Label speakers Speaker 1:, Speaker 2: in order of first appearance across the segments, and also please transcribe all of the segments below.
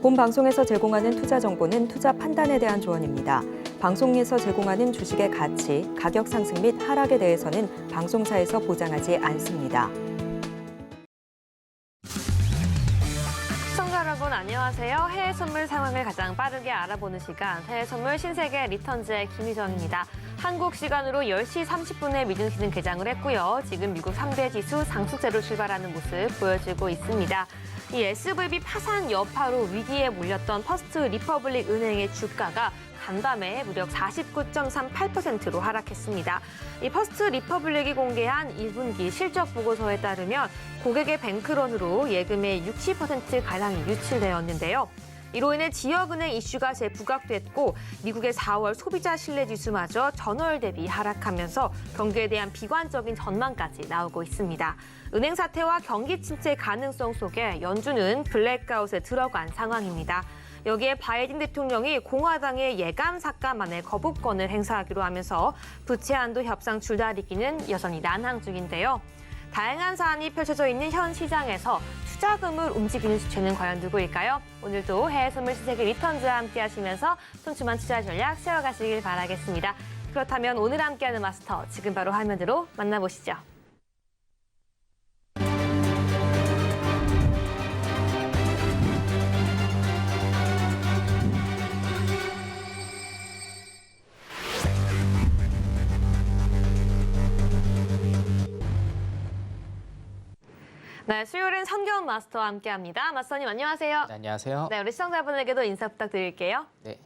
Speaker 1: 본 방송에서 제공하는 투자 정보는 투자 판단에 대한 조언입니다. 방송에서 제공하는 주식의 가치, 가격 상승 및 하락에 대해서는 방송사에서 보장하지 않습니다.
Speaker 2: 시청자 여러분 안녕하세요. 해외 선물 상황을 가장 빠르게 알아보는 시간, 해외 선물 신세계 리턴즈의 김희정입니다. 한국 시간으로 10시 30분에 미증시는 개장을 했고요. 지금 미국 3대 지수 상승세로 출발하는 모습 보여주고 있습니다. 이 SVB 파산 여파로 위기에 몰렸던 퍼스트 리퍼블릭 은행의 주가가 간밤에 무려 49.38%로 하락했습니다. 이 퍼스트 리퍼블릭이 공개한 1분기 실적 보고서에 따르면 고객의 뱅크런으로 예금의 60%가량이 유출되었는데요. 이로 인해 지역은행 이슈가 재부각됐고 미국의 4월 소비자 신뢰지수마저 전월 대비 하락하면서 경기에 대한 비관적인 전망까지 나오고 있습니다. 은행 사태와 경기 침체 가능성 속에 연준은 블랙아웃에 들어간 상황입니다. 여기에 바이든 대통령이 공화당의 예감 삭감안에 거부권을 행사하기로 하면서 부채 한도 협상 줄다리기는 여전히 난항 중인데요. 다양한 사안이 펼쳐져 있는 현 시장에서 투자금을 움직이는 주체는 과연 누구일까요? 오늘도 해외 선물 신세계 리턴즈와 함께 하시면서 촘촘한 투자 전략 세워가시길 바라겠습니다. 그렇다면 오늘 함께하는 마스터, 지금 바로 화면으로 만나보시죠. 네, 수요일엔 성경 마스터와 함께합니다. 마스터님 안녕하세요.
Speaker 3: 네, 안녕하세요.
Speaker 2: 네, 우리 시청자분에게도 인사 부탁드릴게요.
Speaker 3: 네,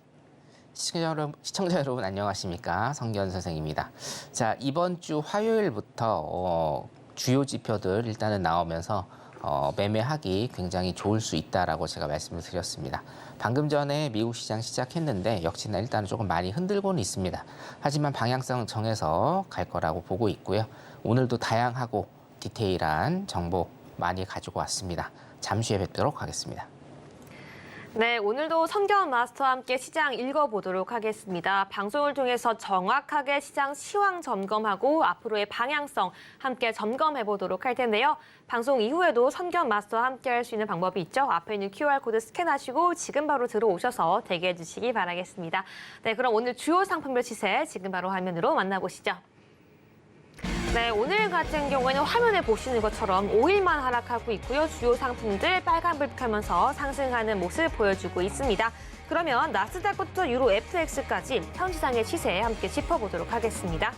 Speaker 3: 시청자 여러분 안녕하십니까? 성견 선생입니다. 자, 이번 주 화요일부터 주요 지표들 일단은 나오면서 매매하기 굉장히 좋을 수 있다라고 제가 말씀을 드렸습니다. 방금 전에 미국 시장 시작했는데 역시나 일단은 조금 많이 흔들고는 있습니다. 하지만 방향성 정해서 갈 거라고 보고 있고요. 오늘도 다양하고 디테일한 정보 많이 가지고 왔습니다. 잠시 후에 뵙도록 하겠습니다.
Speaker 2: 네, 오늘도 성경 마스터와 함께 시장 읽어보도록 하겠습니다. 방송을 통해서 정확하게 시장 시황 점검하고 앞으로의 방향성 함께 점검해보도록 할 텐데요. 방송 이후에도 성경 마스터와 함께 할 수 있는 방법이 있죠. 앞에 있는 QR코드 스캔하시고 지금 바로 들어오셔서 대기해 주시기 바라겠습니다. 네, 그럼 오늘 주요 상품별 시세 지금 바로 화면으로 만나보시죠. 네, 오늘 같은 경우에는 화면에 보시는 것처럼 5일만 하락하고 있고요. 주요 상품들 빨간불하면서 상승하는 모습 보여주고 있습니다. 그러면 나스닥부터 유로 FX까지 현 시장의 시세 함께 짚어보도록 하겠습니다.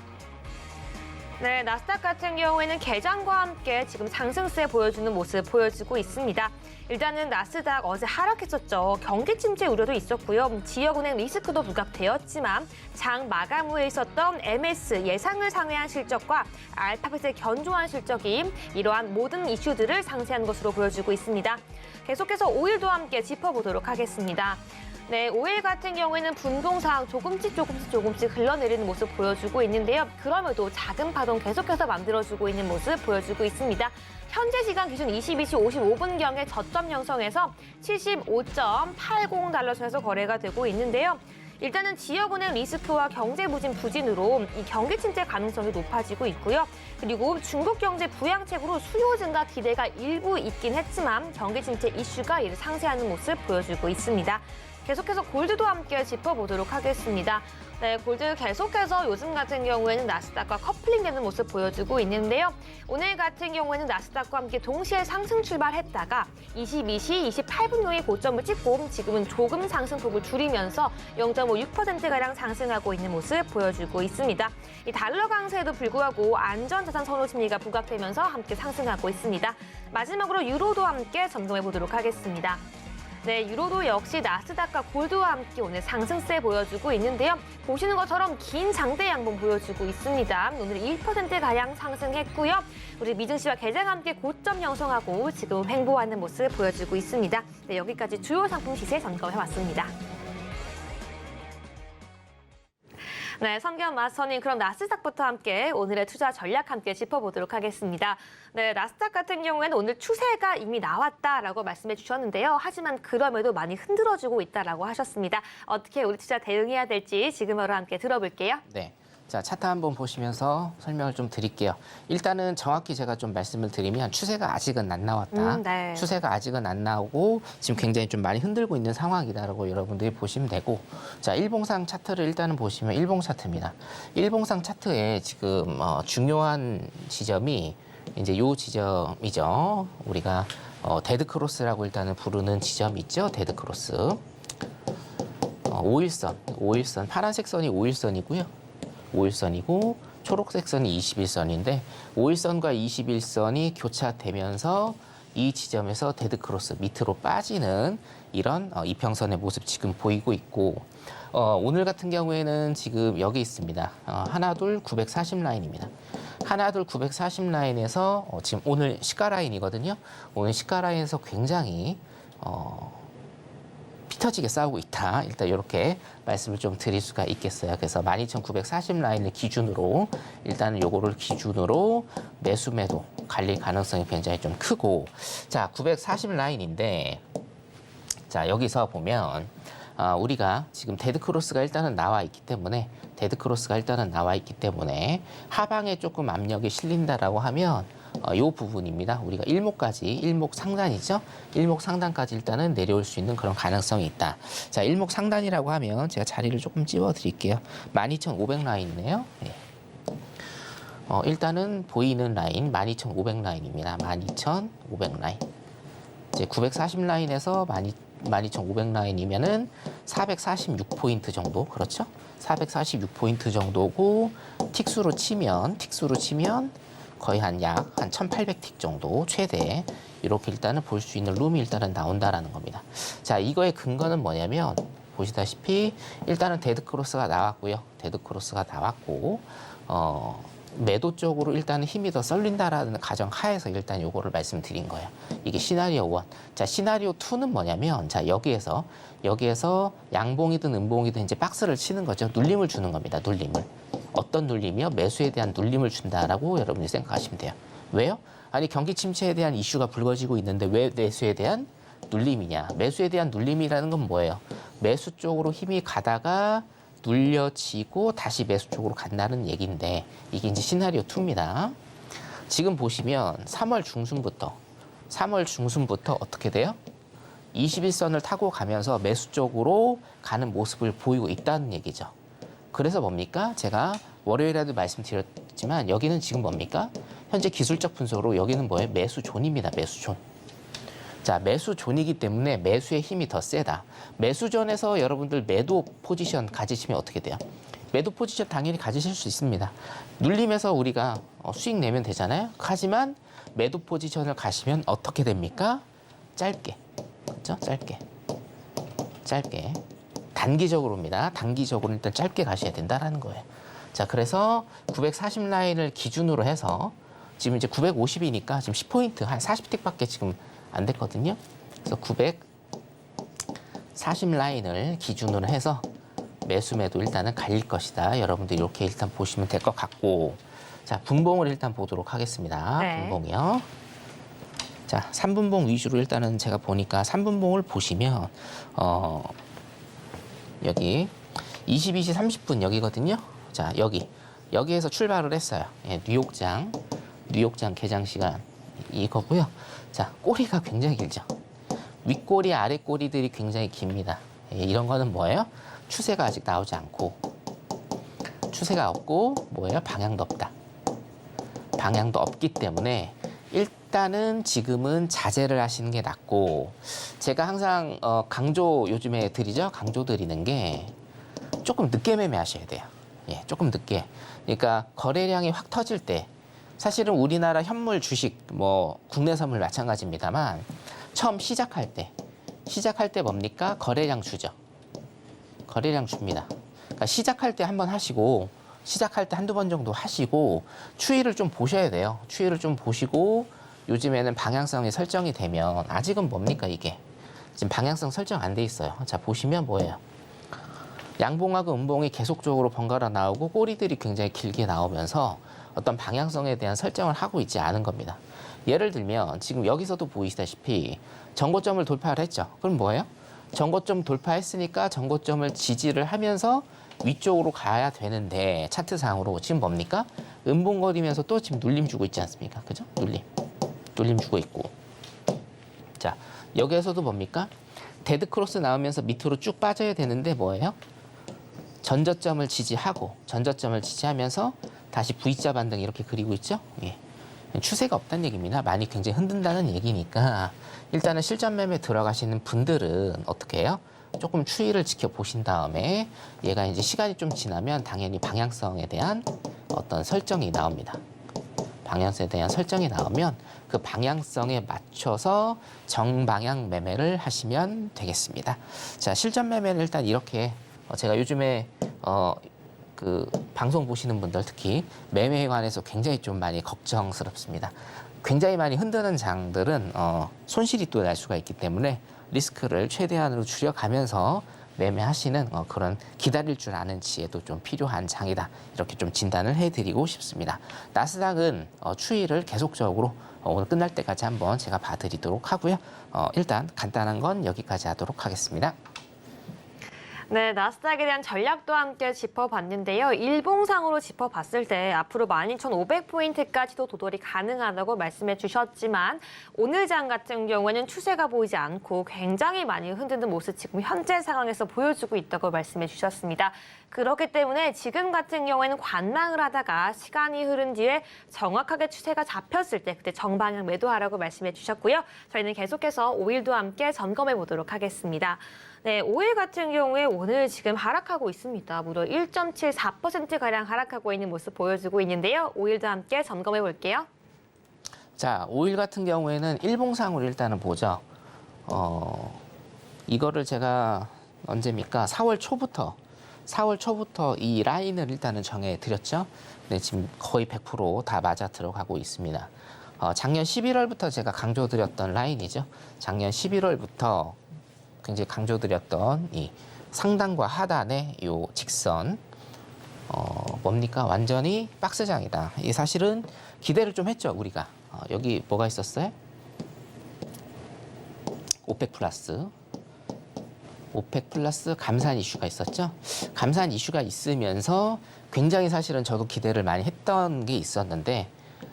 Speaker 2: 네, 나스닥 같은 경우에는 개장과 함께 지금 상승세 보여주는 모습 보여주고 있습니다. 일단은 나스닥 어제 하락했었죠. 경기 침체 우려도 있었고요. 지역은행 리스크도 부각되었지만 장 마감 후에 있었던 MS 예상을 상회한 실적과 알파벳의 견조한 실적이 이러한 모든 이슈들을 상쇄한 것으로 보여주고 있습니다. 계속해서 5일도 함께 짚어보도록 하겠습니다. 네, 5일 같은 경우에는 분동상 조금씩 흘러내리는 모습 보여주고 있는데요. 그럼에도 작은 파동 계속해서 만들어주고 있는 모습 보여주고 있습니다. 현재 시간 기준 22시 55분경에 저점 형성해서 75.80달러 선에서 거래가 되고 있는데요. 일단은 지역은행 리스크와 경제 부진으로 이 경기 침체 가능성이 높아지고 있고요. 그리고 중국 경제 부양책으로 수요 증가 기대가 일부 있긴 했지만 경기 침체 이슈가 이를 상쇄하는 모습 보여주고 있습니다. 계속해서 골드도 함께 짚어보도록 하겠습니다. 네, 골드 계속해서 요즘 같은 경우에는 나스닥과 커플링되는 모습 보여주고 있는데요. 오늘 같은 경우에는 나스닥과 함께 동시에 상승 출발했다가 22시 28분경에 고점을 찍고 지금은 조금 상승폭을 줄이면서 0.56%가량 상승하고 있는 모습 보여주고 있습니다. 이 달러 강세에도 불구하고 안전자산 선호 심리가 부각되면서 함께 상승하고 있습니다. 마지막으로 유로도 함께 점검해보도록 하겠습니다. 네, 유로도 역시 나스닥과 골드와 함께 오늘 상승세 보여주고 있는데요. 보시는 것처럼 긴 장대 양봉 보여주고 있습니다. 오늘 1%가량 상승했고요. 우리 미증시와 개장 함께 고점 형성하고 지금 횡보하는 모습 보여주고 있습니다. 네, 여기까지 주요 상품 시세 점검해봤습니다. 네, 성경 마스터님, 그럼 나스닥부터 함께 오늘의 투자 전략 함께 짚어보도록 하겠습니다. 네, 나스닥 같은 경우에는 오늘 추세가 이미 나왔다라고 말씀해 주셨는데요. 하지만 그럼에도 많이 흔들어주고 있다라고 하셨습니다. 어떻게 우리 투자 대응해야 될지 지금 바로 함께 들어볼게요.
Speaker 3: 네. 자, 차트 한번 보시면서 설명을 좀 드릴게요. 일단은 정확히 제가 좀 말씀을 드리면 추세가 아직은 안 나왔다.
Speaker 2: 네.
Speaker 3: 추세가 아직은 안 나오고 지금 굉장히 좀 많이 흔들고 있는 상황이다라고 여러분들이 보시면 되고, 자, 일봉상 차트를 일단은 보시면 일봉 차트입니다. 일봉상 차트에 지금 중요한 지점이 이제 요 지점이죠. 우리가 데드 크로스라고 일단은 부르는 지점이 있죠. 데드 크로스. 5일선, 파란색 선이 5일선이고요. 5일선이고 초록색 선이 21선인데 5일선과 21선이 교차되면서 이 지점에서 데드 크로스 밑으로 빠지는 이런 이평선의 모습 지금 보이고 있고, 오늘 같은 경우에는 지금 여기 있습니다. 하나 둘 940 라인입니다. 하나 둘 940 라인에서 지금 오늘 시가 라인이거든요. 오늘 시가 라인에서 굉장히 피 터지게 싸우고 있다. 일단 이렇게 말씀을 좀 드릴 수가 있겠어요. 그래서 12,940 라인을 기준으로 일단은 요거를 기준으로 매수 매도 갈릴 가능성이 굉장히 좀 크고, 자, 940 라인인데, 자, 여기서 보면 우리가 지금 데드 크로스가 일단은 나와 있기 때문에 하방에 조금 압력이 실린다라고 하면 요 부분입니다. 우리가 일목 상단이죠. 일목 상단까지 일단은 내려올 수 있는 그런 가능성이 있다. 자, 일목 상단이라고 하면 제가 자리를 조금 찌워 드릴게요. 12,500 라인이네요. 네. 일단은 보이는 라인 12,500 라인입니다. 12,500 라인. 이제 940 라인에서 12,500 라인이면은 446포인트 정도, 그렇죠? 446포인트 정도고, 틱수로 치면 거의 한 1,800틱 정도 최대 이렇게 일단은 볼 수 있는 룸이 일단은 나온다라는 겁니다. 자, 이거의 근거는 뭐냐면 보시다시피 일단은 데드 크로스가 나왔고요. 데드 크로스가 나왔고 매도 쪽으로 일단은 힘이 더 쏠린다라는 가정 하에서 일단 요거를 말씀드린 거예요. 이게 시나리오 1. 자, 시나리오 2는 뭐냐면, 자, 여기에서 양봉이든 음봉이든 이제 박스를 치는 거죠. 눌림을 주는 겁니다. 눌림을. 어떤 눌림이요? 매수에 대한 눌림을 준다라고 여러분이 생각하시면 돼요. 왜요? 아니, 경기 침체에 대한 이슈가 불거지고 있는데 왜 매수에 대한 눌림이냐? 매수에 대한 눌림이라는 건 뭐예요? 매수 쪽으로 힘이 가다가 눌려지고 다시 매수 쪽으로 간다는 얘기인데, 이게 이제 시나리오 2입니다. 지금 보시면 3월 중순부터 어떻게 돼요? 21선을 타고 가면서 매수 쪽으로 가는 모습을 보이고 있다는 얘기죠. 그래서 뭡니까? 제가 월요일에도 말씀드렸지만 여기는 지금 뭡니까? 현재 기술적 분석으로 여기는 뭐예요? 매수존입니다. 매수존. 자, 매수존이기 때문에 매수의 힘이 더 세다. 매수존에서 여러분들 매도 포지션 가지시면 어떻게 돼요? 매도 포지션 당연히 가지실 수 있습니다. 눌림에서 우리가 수익 내면 되잖아요. 하지만 매도 포지션을 가시면 어떻게 됩니까? 짧게. 그렇죠? 짧게. 단기적으로입니다. 단기적으로 일단 짧게 가셔야 된다라는 거예요. 자, 그래서 940 라인을 기준으로 해서 지금 이제 950이니까 지금 10포인트 한 40틱밖에 지금 안 됐거든요. 그래서 940 라인을 기준으로 해서 매수 매도 일단은 갈릴 것이다. 여러분들 이렇게 일단 보시면 될 것 같고, 자, 분봉을 일단 보도록 하겠습니다.
Speaker 2: 네.
Speaker 3: 분봉이요. 자, 3분봉 위주로 일단은 제가 보니까 3분봉을 보시면 여기 22시 30분 여기거든요. 자, 여기에서 출발을 했어요. 예, 뉴욕장 개장 시간 이거고요. 자, 꼬리가 굉장히 길죠. 윗꼬리, 아랫꼬리들이 굉장히 깁니다. 예, 이런 거는 뭐예요? 추세가 아직 나오지 않고, 추세가 없고 뭐예요? 방향도 없다. 방향도 없기 때문에 일단은 지금은 자제를 하시는 게 낫고, 제가 항상 강조 요즘에 드리죠. 강조 드리는 게 조금 늦게 매매하셔야 돼요. 예, 조금 늦게. 그러니까 거래량이 확 터질 때, 사실은 우리나라 현물 주식, 뭐 국내 선물 마찬가지입니다만, 처음 시작할 때 뭡니까? 거래량 주죠. 거래량 줍니다. 그러니까 시작할 때 한번 하시고, 시작할 때 한두 번 정도 하시고, 추이를 좀 보셔야 돼요. 추이를 좀 보시고, 요즘에는 방향성이 설정이 되면, 아직은 뭡니까 이게? 지금 방향성 설정 안 돼 있어요. 자, 보시면 뭐예요? 양봉하고 음봉이 계속적으로 번갈아 나오고 꼬리들이 굉장히 길게 나오면서 어떤 방향성에 대한 설정을 하고 있지 않은 겁니다. 예를 들면 지금 여기서도 보이시다시피 전고점을 돌파를 했죠. 그럼 뭐예요? 전고점 돌파했으니까 전고점을 지지를 하면서 위쪽으로 가야 되는데 차트상으로 지금 뭡니까? 은봉거리면서 또 지금 눌림 주고 있지 않습니까? 그죠? 눌림 주고 있고. 자, 여기에서도 뭡니까? 데드 크로스 나오면서 밑으로 쭉 빠져야 되는데 뭐예요? 전저점을 지지하면서 다시 V자 반등 이렇게 그리고 있죠? 예. 추세가 없다는 얘기입니다. 많이 굉장히 흔든다는 얘기니까 일단은 실전 매매 들어가시는 분들은 어떻게 해요? 조금 추이를 지켜보신 다음에 얘가 이제 시간이 좀 지나면 당연히 방향성에 대한 어떤 설정이 나옵니다. 방향성에 대한 설정이 나오면 그 방향성에 맞춰서 정방향 매매를 하시면 되겠습니다. 자, 실전 매매는 일단 이렇게 제가 요즘에 그 방송 보시는 분들 특히 매매에 관해서 굉장히 좀 많이 걱정스럽습니다. 굉장히 많이 흔드는 장들은 손실이 또 날 수가 있기 때문에 리스크를 최대한으로 줄여가면서 매매하시는 그런 기다릴 줄 아는 지혜도 좀 필요한 장이다. 이렇게 좀 진단을 해드리고 싶습니다. 나스닥은 추이를 계속적으로 오늘 끝날 때까지 한번 제가 봐드리도록 하고요. 일단 간단한 건 여기까지 하도록 하겠습니다.
Speaker 2: 네, 나스닥에 대한 전략도 함께 짚어봤는데요. 일봉상으로 짚어봤을 때 앞으로 12,500포인트까지도 도달이 가능하다고 말씀해 주셨지만 오늘 장 같은 경우에는 추세가 보이지 않고 굉장히 많이 흔드는 모습 지금 현재 상황에서 보여주고 있다고 말씀해 주셨습니다. 그렇기 때문에 지금 같은 경우에는 관망을 하다가 시간이 흐른 뒤에 정확하게 추세가 잡혔을 때 그때 정방향 매도하라고 말씀해 주셨고요. 저희는 계속해서 5일도 함께 점검해 보도록 하겠습니다. 네, 5일 같은 경우에 오늘 지금 하락하고 있습니다. 무려 1.74%가량 하락하고 있는 모습 보여주고 있는데요. 5일도 함께 점검해 볼게요.
Speaker 3: 자, 5일 같은 경우에는 일봉상으로 일단은 보죠. 이거를 제가 언제입니까? 4월 초부터 이 라인을 일단은 정해 드렸죠. 네, 지금 거의 100% 다 맞아 들어가고 있습니다. 작년 11월부터 제가 강조드렸던 라인이죠. 작년 11월부터 굉장히 강조드렸던 이 상단과 하단의 요 직선 뭡니까? 완전히 박스장이다. 이 사실은 기대를 좀 했죠, 우리가. 여기 뭐가 있었어요? 오펙 플러스 감산 이슈가 있었죠. 감산 이슈가 있으면서 굉장히 사실은 저도 기대를 많이 했던 게 있었는데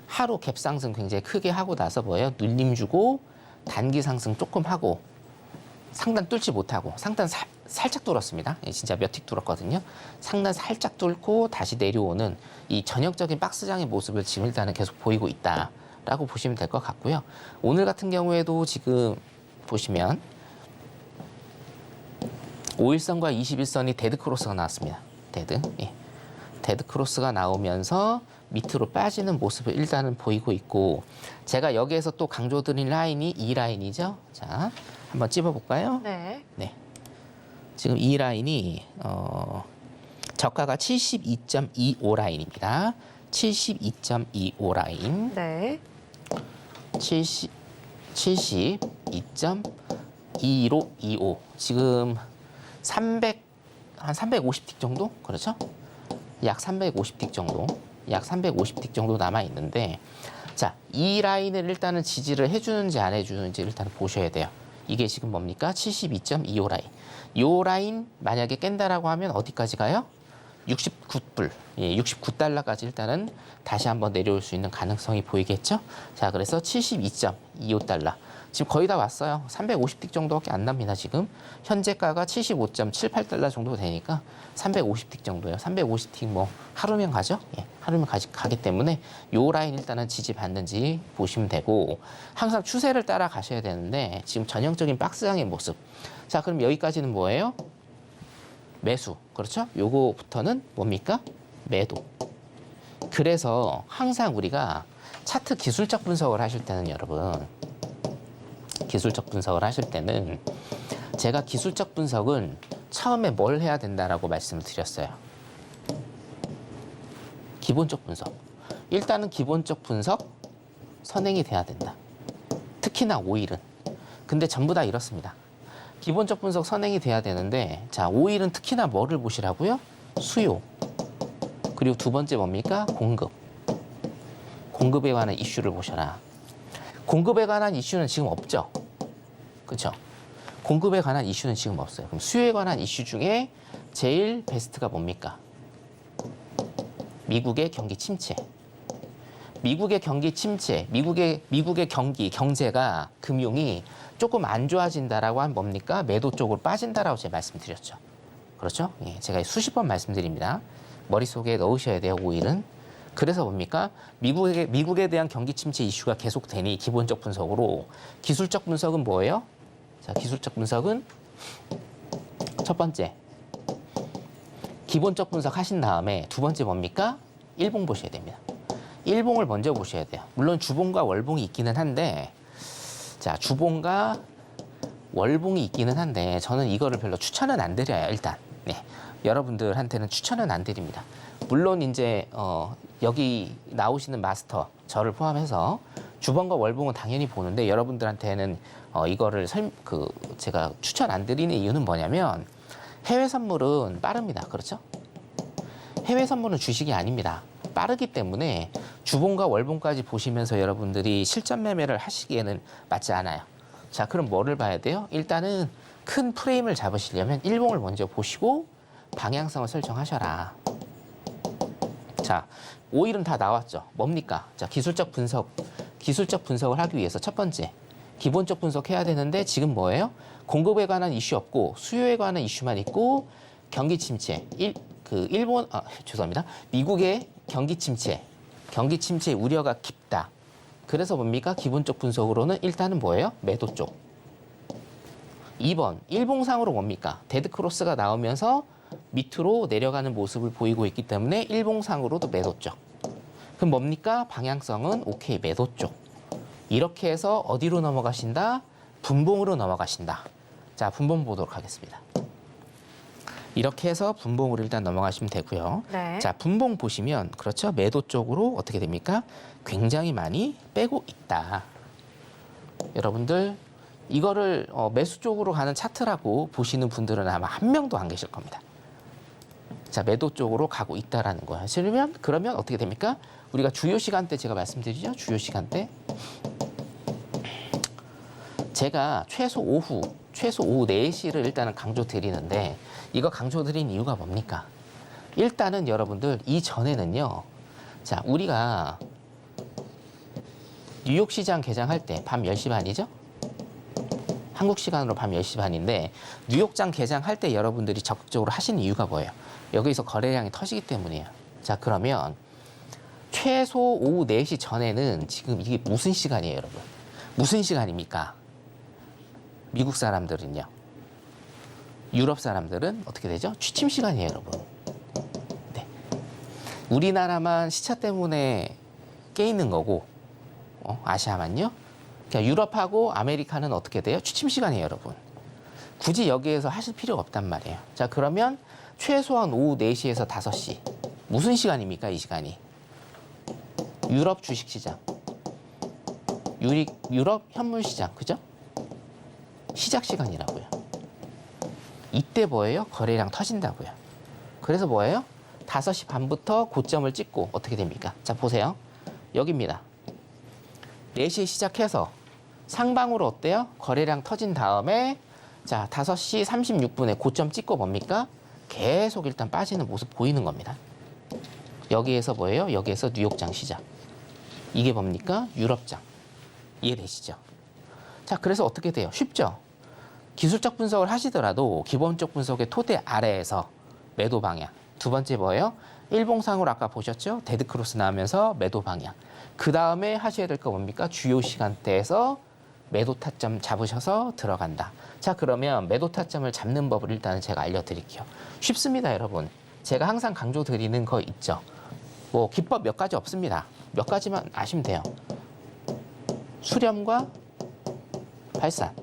Speaker 3: 하루 갭 상승 굉장히 크게 하고 나서 뭐예요? 눌림 주고 단기 상승 조금 하고 상단 뚫지 못하고 상단 살짝 뚫었습니다. 진짜 몇 틱 뚫었거든요. 상단 살짝 뚫고 다시 내려오는 이 전형적인 박스장의 모습을 지금 일단은 계속 보이고 있다라고 보시면 될 것 같고요. 오늘 같은 경우에도 지금 보시면 5일선과 21선이 데드 크로스가 나왔습니다. 데드 크로스가 나오면서 밑으로 빠지는 모습을 일단은 보이고 있고 제가 여기에서 또 강조드린 라인이 이 라인이죠. 자, 한번 찝어볼까요?
Speaker 2: 네.
Speaker 3: 네. 지금 이 라인이 저가가 72.25 라인입니다. 72.25 라인.
Speaker 2: 네.
Speaker 3: 72.2525. 지금 한 350틱 정도? 그렇죠? 약 350틱 정도. 약 350틱 정도 남아 있는데 자, 이 라인을 일단은 지지를 해주는지 안 해주는지 일단 보셔야 돼요. 이게 지금 뭡니까? 72.25 라인. 요 라인 만약에 깬다라고 하면 어디까지 가요? 69불, 69달러까지 일단은 다시 한번 내려올 수 있는 가능성이 보이겠죠? 자, 그래서 72.25달러. 지금 거의 다 왔어요. 350틱 정도밖에 안 납니다, 지금. 현재가가 75.78달러 정도 되니까 350틱 정도예요. 350틱 뭐 하루면 가죠? 예, 하루면 가기 때문에 요 라인 일단은 지지받는지 보시면 되고 항상 추세를 따라가셔야 되는데 지금 전형적인 박스장의 모습. 자, 그럼 여기까지는 뭐예요? 매수. 그렇죠? 요거부터는 뭡니까? 매도. 그래서 항상 우리가 차트 기술적 분석을 하실 때는 여러분 기술적 분석을 하실 때는 제가 기술적 분석은 처음에 뭘 해야 된다라고 말씀을 드렸어요. 기본적 분석. 일단은 기본적 분석 선행이 돼야 된다. 특히나 5일은. 근데 전부 다 이렇습니다. 기본적 분석 선행이 돼야 되는데 자, 5일은 특히나 뭐를 보시라고요? 수요. 그리고 두 번째 뭡니까? 공급. 공급에 관한 이슈를 보셔라. 공급에 관한 이슈는 지금 없죠. 그렇죠? 공급에 관한 이슈는 지금 없어요. 그럼 수요에 관한 이슈 중에 제일 베스트가 뭡니까? 미국의 경기 침체. 미국의 경기 침체, 미국의 경제가 금융이 조금 안 좋아진다라고 하면 뭡니까? 매도 쪽으로 빠진다라고 제가 말씀드렸죠. 그렇죠? 예, 제가 수십 번 말씀드립니다. 머릿속에 넣으셔야 돼요, 5일은. 그래서 뭡니까? 미국에 대한 경기 침체 이슈가 계속되니 기본적 분석으로 기술적 분석은 뭐예요? 자, 기술적 분석은 첫 번째. 기본적 분석 하신 다음에 두 번째 뭡니까? 일봉 보셔야 됩니다. 일봉을 먼저 보셔야 돼요. 물론 주봉과 월봉이 있기는 한데, 자, 주봉과 월봉이 있기는 한데, 저는 이거를 별로 추천은 안 드려요, 일단. 네. 여러분들한테는 추천은 안 드립니다. 물론 이제, 여기 나오시는 마스터, 저를 포함해서 주봉과 월봉은 당연히 보는데, 여러분들한테는 이거를 제가 추천 안 드리는 이유는 뭐냐면, 해외 선물은 빠릅니다. 그렇죠? 해외 선물은 주식이 아닙니다. 빠르기 때문에 주봉과 월봉까지 보시면서 여러분들이 실전 매매를 하시기에는 맞지 않아요. 자, 그럼 뭐를 봐야 돼요? 일단은 큰 프레임을 잡으시려면 일봉을 먼저 보시고 방향성을 설정하셔라. 자, 5일은 다 나왔죠. 뭡니까? 자, 기술적 분석을 하기 위해서 첫 번째, 기본적 분석해야 되는데 지금 뭐예요? 공급에 관한 이슈 없고 수요에 관한 이슈만 있고 경기 침체, 미국의 경기 침체 우려가 깊다. 그래서 뭡니까? 기본적 분석으로는 일단은 뭐예요? 매도 쪽. 2번, 일봉상으로 뭡니까? 데드크로스가 나오면서 밑으로 내려가는 모습을 보이고 있기 때문에 일봉상으로도 매도 쪽. 그럼 뭡니까? 방향성은 오케이, 매도 쪽. 이렇게 해서 어디로 넘어가신다? 분봉으로 넘어가신다. 자, 분봉 보도록 하겠습니다. 이렇게 해서 분봉으로 일단 넘어가시면 되고요.
Speaker 2: 네.
Speaker 3: 자, 분봉 보시면 그렇죠? 매도 쪽으로 어떻게 됩니까? 굉장히 많이 빼고 있다. 여러분들 이거를 매수 쪽으로 가는 차트라고 보시는 분들은 아마 한 명도 안 계실 겁니다. 자, 매도 쪽으로 가고 있다라는 거예요. 그러면 어떻게 됩니까? 우리가 주요 시간대 제가 말씀드리죠. 주요 시간대. 제가 최소 오후 4시를 일단은 강조 드리는데 이거 강조 드린 이유가 뭡니까? 일단은 여러분들 이전에는요. 자, 우리가 뉴욕 시장 개장할 때 밤 10시 반이죠? 한국 시간으로 밤 10시 반인데 뉴욕장 개장할 때 여러분들이 적극적으로 하시는 이유가 뭐예요? 여기서 거래량이 터지기 때문이에요. 자, 그러면 최소 오후 4시 전에는 지금 이게 무슨 시간이에요, 여러분? 무슨 시간입니까? 미국 사람들은요. 유럽 사람들은 어떻게 되죠? 취침 시간이에요, 여러분. 네. 우리나라만 시차 때문에 깨 있는 거고, 아시아만요. 그러니까 유럽하고 아메리카는 어떻게 돼요? 취침 시간이에요, 여러분. 굳이 여기에서 하실 필요가 없단 말이에요. 자, 그러면 최소한 오후 4시에서 5시. 무슨 시간입니까, 이 시간이? 유럽 주식시장. 유럽 현물시장, 그죠? 시작 시간이라고요. 이때 뭐예요? 거래량 터진다고요. 그래서 뭐예요? 5시 반부터 고점을 찍고 어떻게 됩니까? 자, 보세요. 여기입니다. 4시에 시작해서 상방으로 어때요? 거래량 터진 다음에 자, 5시 36분에 고점 찍고 뭡니까? 계속 일단 빠지는 모습 보이는 겁니다. 여기에서 뭐예요? 여기에서 뉴욕장 시작. 이게 뭡니까? 유럽장. 이해되시죠? 자, 그래서 어떻게 돼요? 쉽죠? 기술적 분석을 하시더라도 기본적 분석의 토대 아래에서 매도 방향. 두 번째 뭐예요? 일봉상으로 아까 보셨죠? 데드크로스 나오면서 매도 방향. 그 다음에 하셔야 될 거 뭡니까? 주요 시간대에서 매도 타점 잡으셔서 들어간다. 자, 그러면 매도 타점을 잡는 법을 일단은 제가 알려드릴게요. 쉽습니다, 여러분. 제가 항상 강조 드리는 거 있죠. 뭐 기법 몇 가지 없습니다. 몇 가지만 아시면 돼요. 수렴과 발산.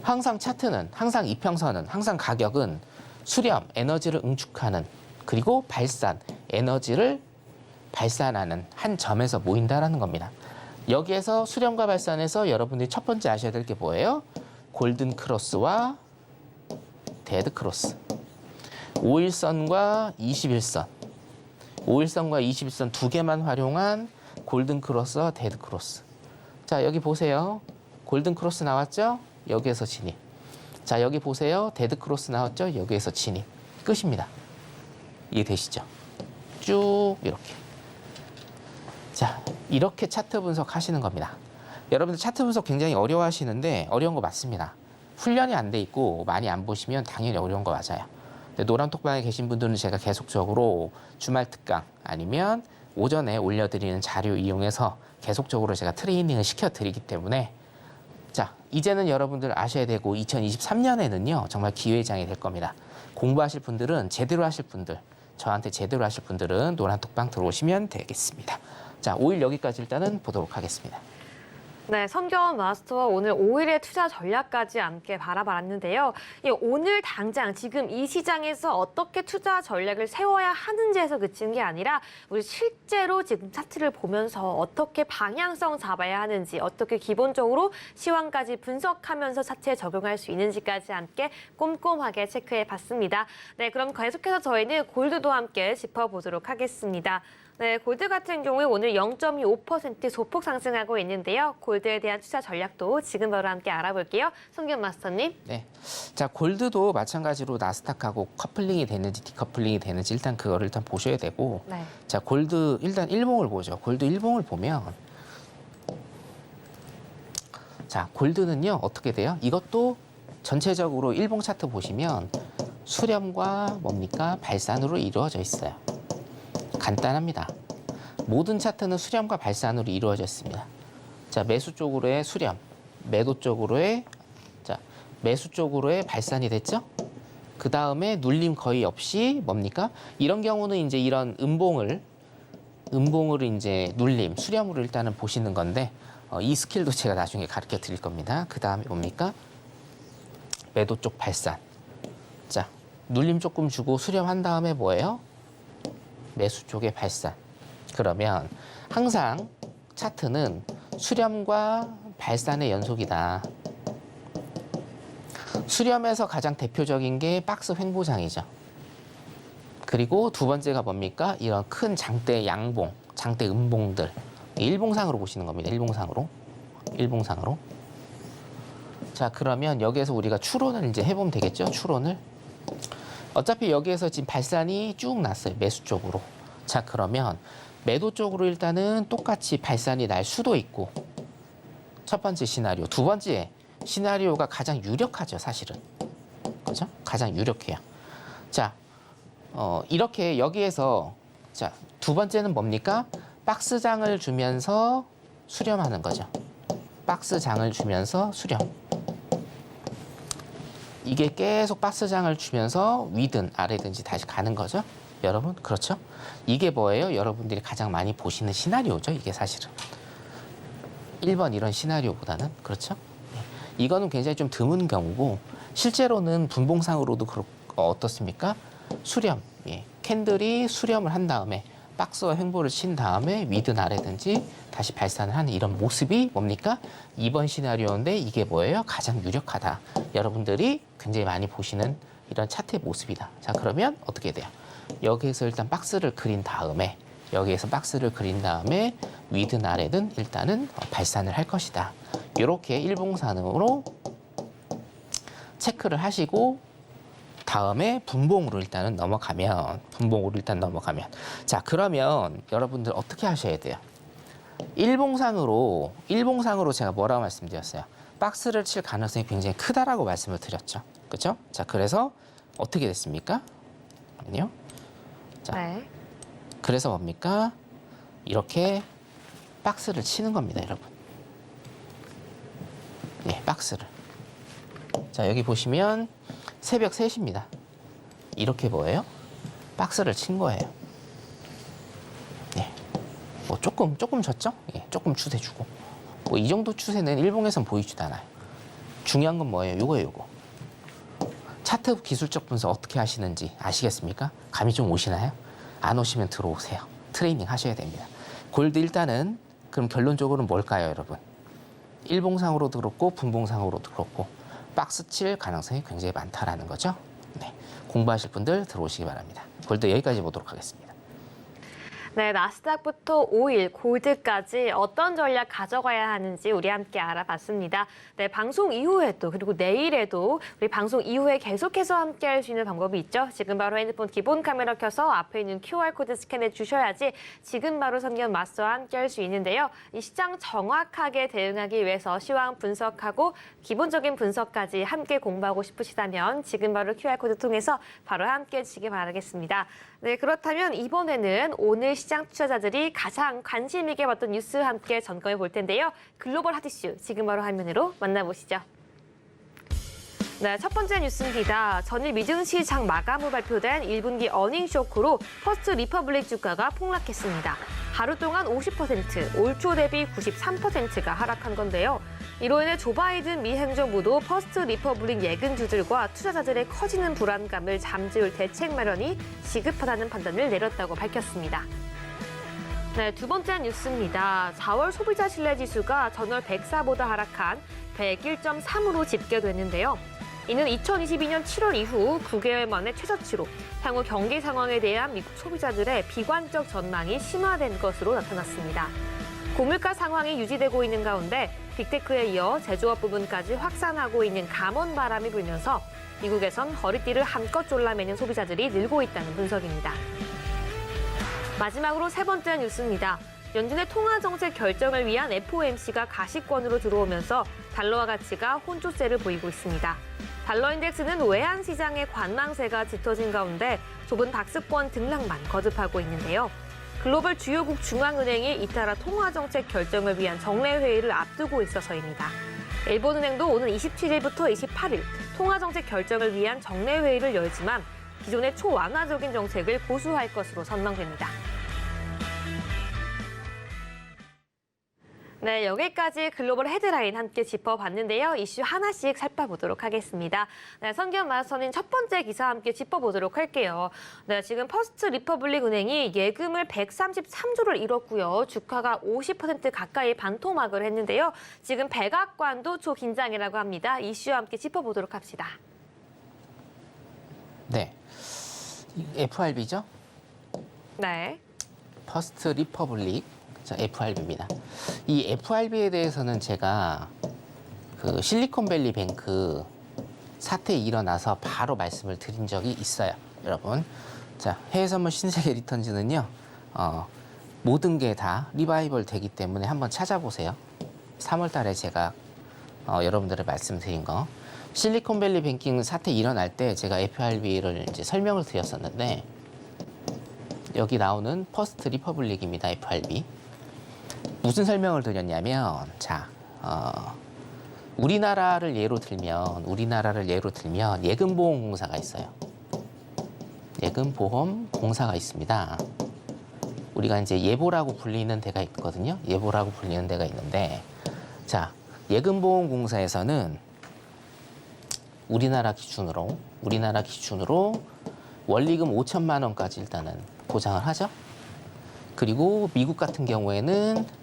Speaker 3: 항상 차트는, 항상 이평선은, 항상 가격은 수렴, 에너지를 응축하는, 그리고 발산, 에너지를 발산하는 한 점에서 모인다라는 겁니다. 여기에서 수렴과 발산에서 여러분들이 첫 번째 아셔야 될 게 뭐예요? 골든 크로스와 데드 크로스. 5일선과 21선. 5일선과 21선 두 개만 활용한 골든 크로스와 데드 크로스. 자, 여기 보세요. 골든 크로스 나왔죠? 여기에서 진입. 자, 여기 보세요. 데드 크로스 나왔죠? 여기에서 진입. 끝입니다. 이해되시죠? 쭉 이렇게. 자, 이렇게 차트 분석하시는 겁니다. 여러분들 차트 분석 굉장히 어려워하시는데 어려운 거 맞습니다. 훈련이 안 돼 있고 많이 안 보시면 당연히 어려운 거 맞아요. 근데 노란톡방에 계신 분들은 제가 계속적으로 주말 특강 아니면 오전에 올려드리는 자료 이용해서 계속적으로 제가 트레이닝을 시켜드리기 때문에 자, 이제는 여러분들 아셔야 되고 2023년에는요 정말 기회장이 될 겁니다. 공부하실 분들은 제대로 하실 분들, 저한테 제대로 하실 분들은 노란톡방 들어오시면 되겠습니다. 자, 5일 여기까지 일단은 보도록 하겠습니다.
Speaker 2: 네, 선경 마스터와 오늘 5일의 투자 전략까지 함께 바라봤는데요. 오늘 당장 지금 이 시장에서 어떻게 투자 전략을 세워야 하는지에서 그치는 게 아니라 우리 실제로 지금 차트를 보면서 어떻게 방향성 잡아야 하는지, 어떻게 기본적으로 시황까지 분석하면서 차트에 적용할 수 있는지까지 함께 꼼꼼하게 체크해 봤습니다. 네, 그럼 계속해서 저희는 골드도 함께 짚어보도록 하겠습니다. 네, 골드 같은 경우에 오늘 0.25% 소폭 상승하고 있는데요. 골드에 대한 투자 전략도 지금 바로 함께 알아볼게요. 성균 마스터님.
Speaker 3: 네. 자, 골드도 마찬가지로 나스닥하고 커플링이 되는지 디커플링이 되는지 일단 그거를 일단 보셔야 되고.
Speaker 2: 네.
Speaker 3: 자, 골드 일단 일봉을 보죠. 골드 일봉을 보면 자, 골드는요. 어떻게 돼요? 이것도 전체적으로 일봉 차트 보시면 수렴과 뭡니까? 발산으로 이루어져 있어요. 간단합니다. 모든 차트는 수렴과 발산으로 이루어졌습니다. 자, 매수 쪽으로의 수렴, 매도 쪽으로의 자, 매수 쪽으로의 발산이 됐죠? 그 다음에 눌림 거의 없이 뭡니까? 이런 경우는 이제 이런 음봉을 이제 눌림, 수렴으로 일단은 보시는 건데 이 스킬도 제가 나중에 가르쳐 드릴 겁니다. 그 다음에 뭡니까? 매도 쪽 발산. 자, 눌림 조금 주고 수렴한 다음에 뭐예요? 매수 쪽의 발산. 그러면 항상 차트는 수렴과 발산의 연속이다. 수렴에서 가장 대표적인 게 박스 횡보장이죠. 그리고 두 번째가 뭡니까? 이런 큰 장대 양봉, 장대 음봉들. 일봉상으로 보시는 겁니다. 일봉상으로. 자, 그러면 여기에서 우리가 추론을 이제 해보면 되겠죠? 추론을. 어차피 여기에서 지금 발산이 쭉 났어요. 매수 쪽으로. 자, 그러면 매도 쪽으로 일단은 똑같이 발산이 날 수도 있고 첫 번째 시나리오. 두 번째 시나리오가 가장 유력하죠, 사실은. 그죠? 가장 유력해요. 자, 이렇게 여기에서 자, 두 번째는 뭡니까? 박스장을 주면서 수렴하는 거죠. 박스장을 주면서 수렴. 이게 계속 박스장을 주면서 위든 아래든지 다시 가는 거죠. 여러분, 그렇죠? 이게 뭐예요? 여러분들이 가장 많이 보시는 시나리오죠. 이게 사실은. 1번 이런 시나리오보다는. 그렇죠? 이거는 굉장히 좀 드문 경우고 실제로는 분봉상으로도 어떻습니까? 수렴. 예. 캔들이 수렴을 한 다음에 박스와 횡보를 친 다음에 위든 아래든지 다시 발산을 하는 이런 모습이 뭡니까? 2번 시나리오인데 이게 뭐예요? 가장 유력하다. 여러분들이 굉장히 많이 보시는 이런 차트의 모습이다. 자, 그러면 어떻게 돼요? 여기에서 일단 박스를 그린 다음에 위든 아래든 일단은 발산을 할 것이다. 이렇게 일봉산으로 체크를 하시고 다음에 분봉으로 일단 넘어가면 자, 그러면 여러분들 어떻게 하셔야 돼요? 일봉상으로 제가 뭐라고 말씀드렸어요? 박스를 칠 가능성이 굉장히 크다라고 말씀을 드렸죠. 그렇죠? 자, 그래서 어떻게 됐습니까? 아니요. 자,
Speaker 2: 네.
Speaker 3: 그래서 뭡니까? 이렇게 박스를 치는 겁니다, 여러분. 네, 박스를. 자, 여기 보시면 새벽 3시입니다. 이렇게 뭐예요? 박스를 친 거예요. 네. 뭐 조금 졌죠? 예, 조금 추세 주고. 뭐 이 정도 추세는 일봉에선 보이지도 않아요. 중요한 건 뭐예요? 요거. 차트 기술적 분석 어떻게 하시는지 아시겠습니까? 감이 좀 오시나요? 안 오시면 들어오세요. 트레이닝 하셔야 됩니다. 골드 일단은 그럼 결론적으로는 뭘까요, 여러분? 일봉상으로도 그렇고 분봉상으로도 그렇고 박스 칠 가능성이 굉장히 많다라는 거죠. 네, 공부하실 분들 들어오시기 바랍니다. 골드 여기까지 보도록 하겠습니다.
Speaker 2: 네, 나스닥부터 오일, 골드까지 어떤 전략 가져가야 하는지 우리 함께 알아봤습니다. 네, 방송 이후에도 그리고 내일에도 우리 방송 이후에 계속해서 함께 할 수 있는 방법이 있죠. 지금 바로 핸드폰 기본 카메라 켜서 앞에 있는 QR코드 스캔해 주셔야지 지금 바로 선견 마스터와 함께 할 수 있는데요. 이 시장 정확하게 대응하기 위해서 시황 분석하고 기본적인 분석까지 함께 공부하고 싶으시다면 지금 바로 QR코드 통해서 바로 함께 해주시기 바라겠습니다. 네, 그렇다면 이번에는 오늘 시장 투자자들이 가장 관심 있게 봤던 뉴스 함께 점검해 볼 텐데요. 글로벌 핫 이슈 지금 바로 화면으로 만나보시죠. 네, 첫 번째 뉴스입니다. 전일 미증시장 마감 후 발표된 1분기 어닝 쇼크로 퍼스트 리퍼블릭 주가가 폭락했습니다. 하루 동안 50%, 올 초 대비 93%가 하락한 건데요. 이로 인해 조 바이든 미 행정부도 퍼스트 리퍼블릭 예금주들과 투자자들의 커지는 불안감을 잠재울 대책 마련이 시급하다는 판단을 내렸다고 밝혔습니다. 네, 두 번째 뉴스입니다. 4월 소비자 신뢰 지수가 전월 104보다 하락한 101.3으로 집계됐는데요. 이는 2022년 7월 이후 9개월 만에 최저치로 향후 경기 상황에 대한 미국 소비자들의 비관적 전망이 심화된 것으로 나타났습니다. 고물가 상황이 유지되고 있는 가운데 빅테크에 이어 제조업 부분까지 확산하고 있는 감원 바람이 불면서 미국에선 허리띠를 한껏 졸라매는 소비자들이 늘고 있다는 분석입니다. 마지막으로 세 번째 뉴스입니다. 연준의 통화정책 결정을 위한 FOMC가 가시권으로 들어오면서 달러화 가치가 혼조세를 보이고 있습니다. 달러 인덱스는 외환시장의 관망세가 짙어진 가운데 좁은 박스권 등락만 거듭하고 있는데요. 글로벌 주요국 중앙은행이 잇따라 통화정책 결정을 위한 정례회의를 앞두고 있어서입니다. 일본은행도 오는 27일부터 28일 통화정책 결정을 위한 정례회의를 열지만 기존의 초완화적인 정책을 고수할 것으로 전망됩니다. 네, 여기까지 글로벌 헤드라인 함께 짚어봤는데요. 이슈 하나씩 살펴보도록 하겠습니다. 네, 선견 마스터는 첫 번째 기사 함께 짚어보도록 할게요. 네, 지금 퍼스트 리퍼블릭 은행이 예금을 133조를 잃었고요. 주가가 50% 가까이 반토막을 했는데요. 지금 백악관도 초긴장이라고 합니다. 이슈와 함께 짚어보도록 합시다.
Speaker 3: 네, FRB죠?
Speaker 2: 네.
Speaker 3: 퍼스트 리퍼블릭. FRB입니다. 이 FRB에 대해서는 제가 그 실리콘밸리 뱅크 사태 일어나서 바로 말씀을 드린 적이 있어요, 여러분. 자, 해외 선물 신세계 리턴즈는요, 모든 게 다 리바이벌 되기 때문에 한번 찾아보세요. 3월달에 제가 여러분들의 말씀드린 거. 실리콘밸리 뱅킹 사태 일어날 때 제가 FRB를 이제 설명을 드렸었는데 여기 나오는 퍼스트 리퍼블릭입니다, FRB. 무슨 설명을 드렸냐면, 자, 우리나라를 예로 들면 예금보험공사가 있어요. 예금보험공사가 있습니다. 우리가 이제 예보라고 불리는 데가 있거든요. 예보라고 불리는 데가 있는데, 자, 예금보험공사에서는 우리나라 기준으로 원리금 5천만 원까지 일단은 보장을 하죠. 그리고 미국 같은 경우에는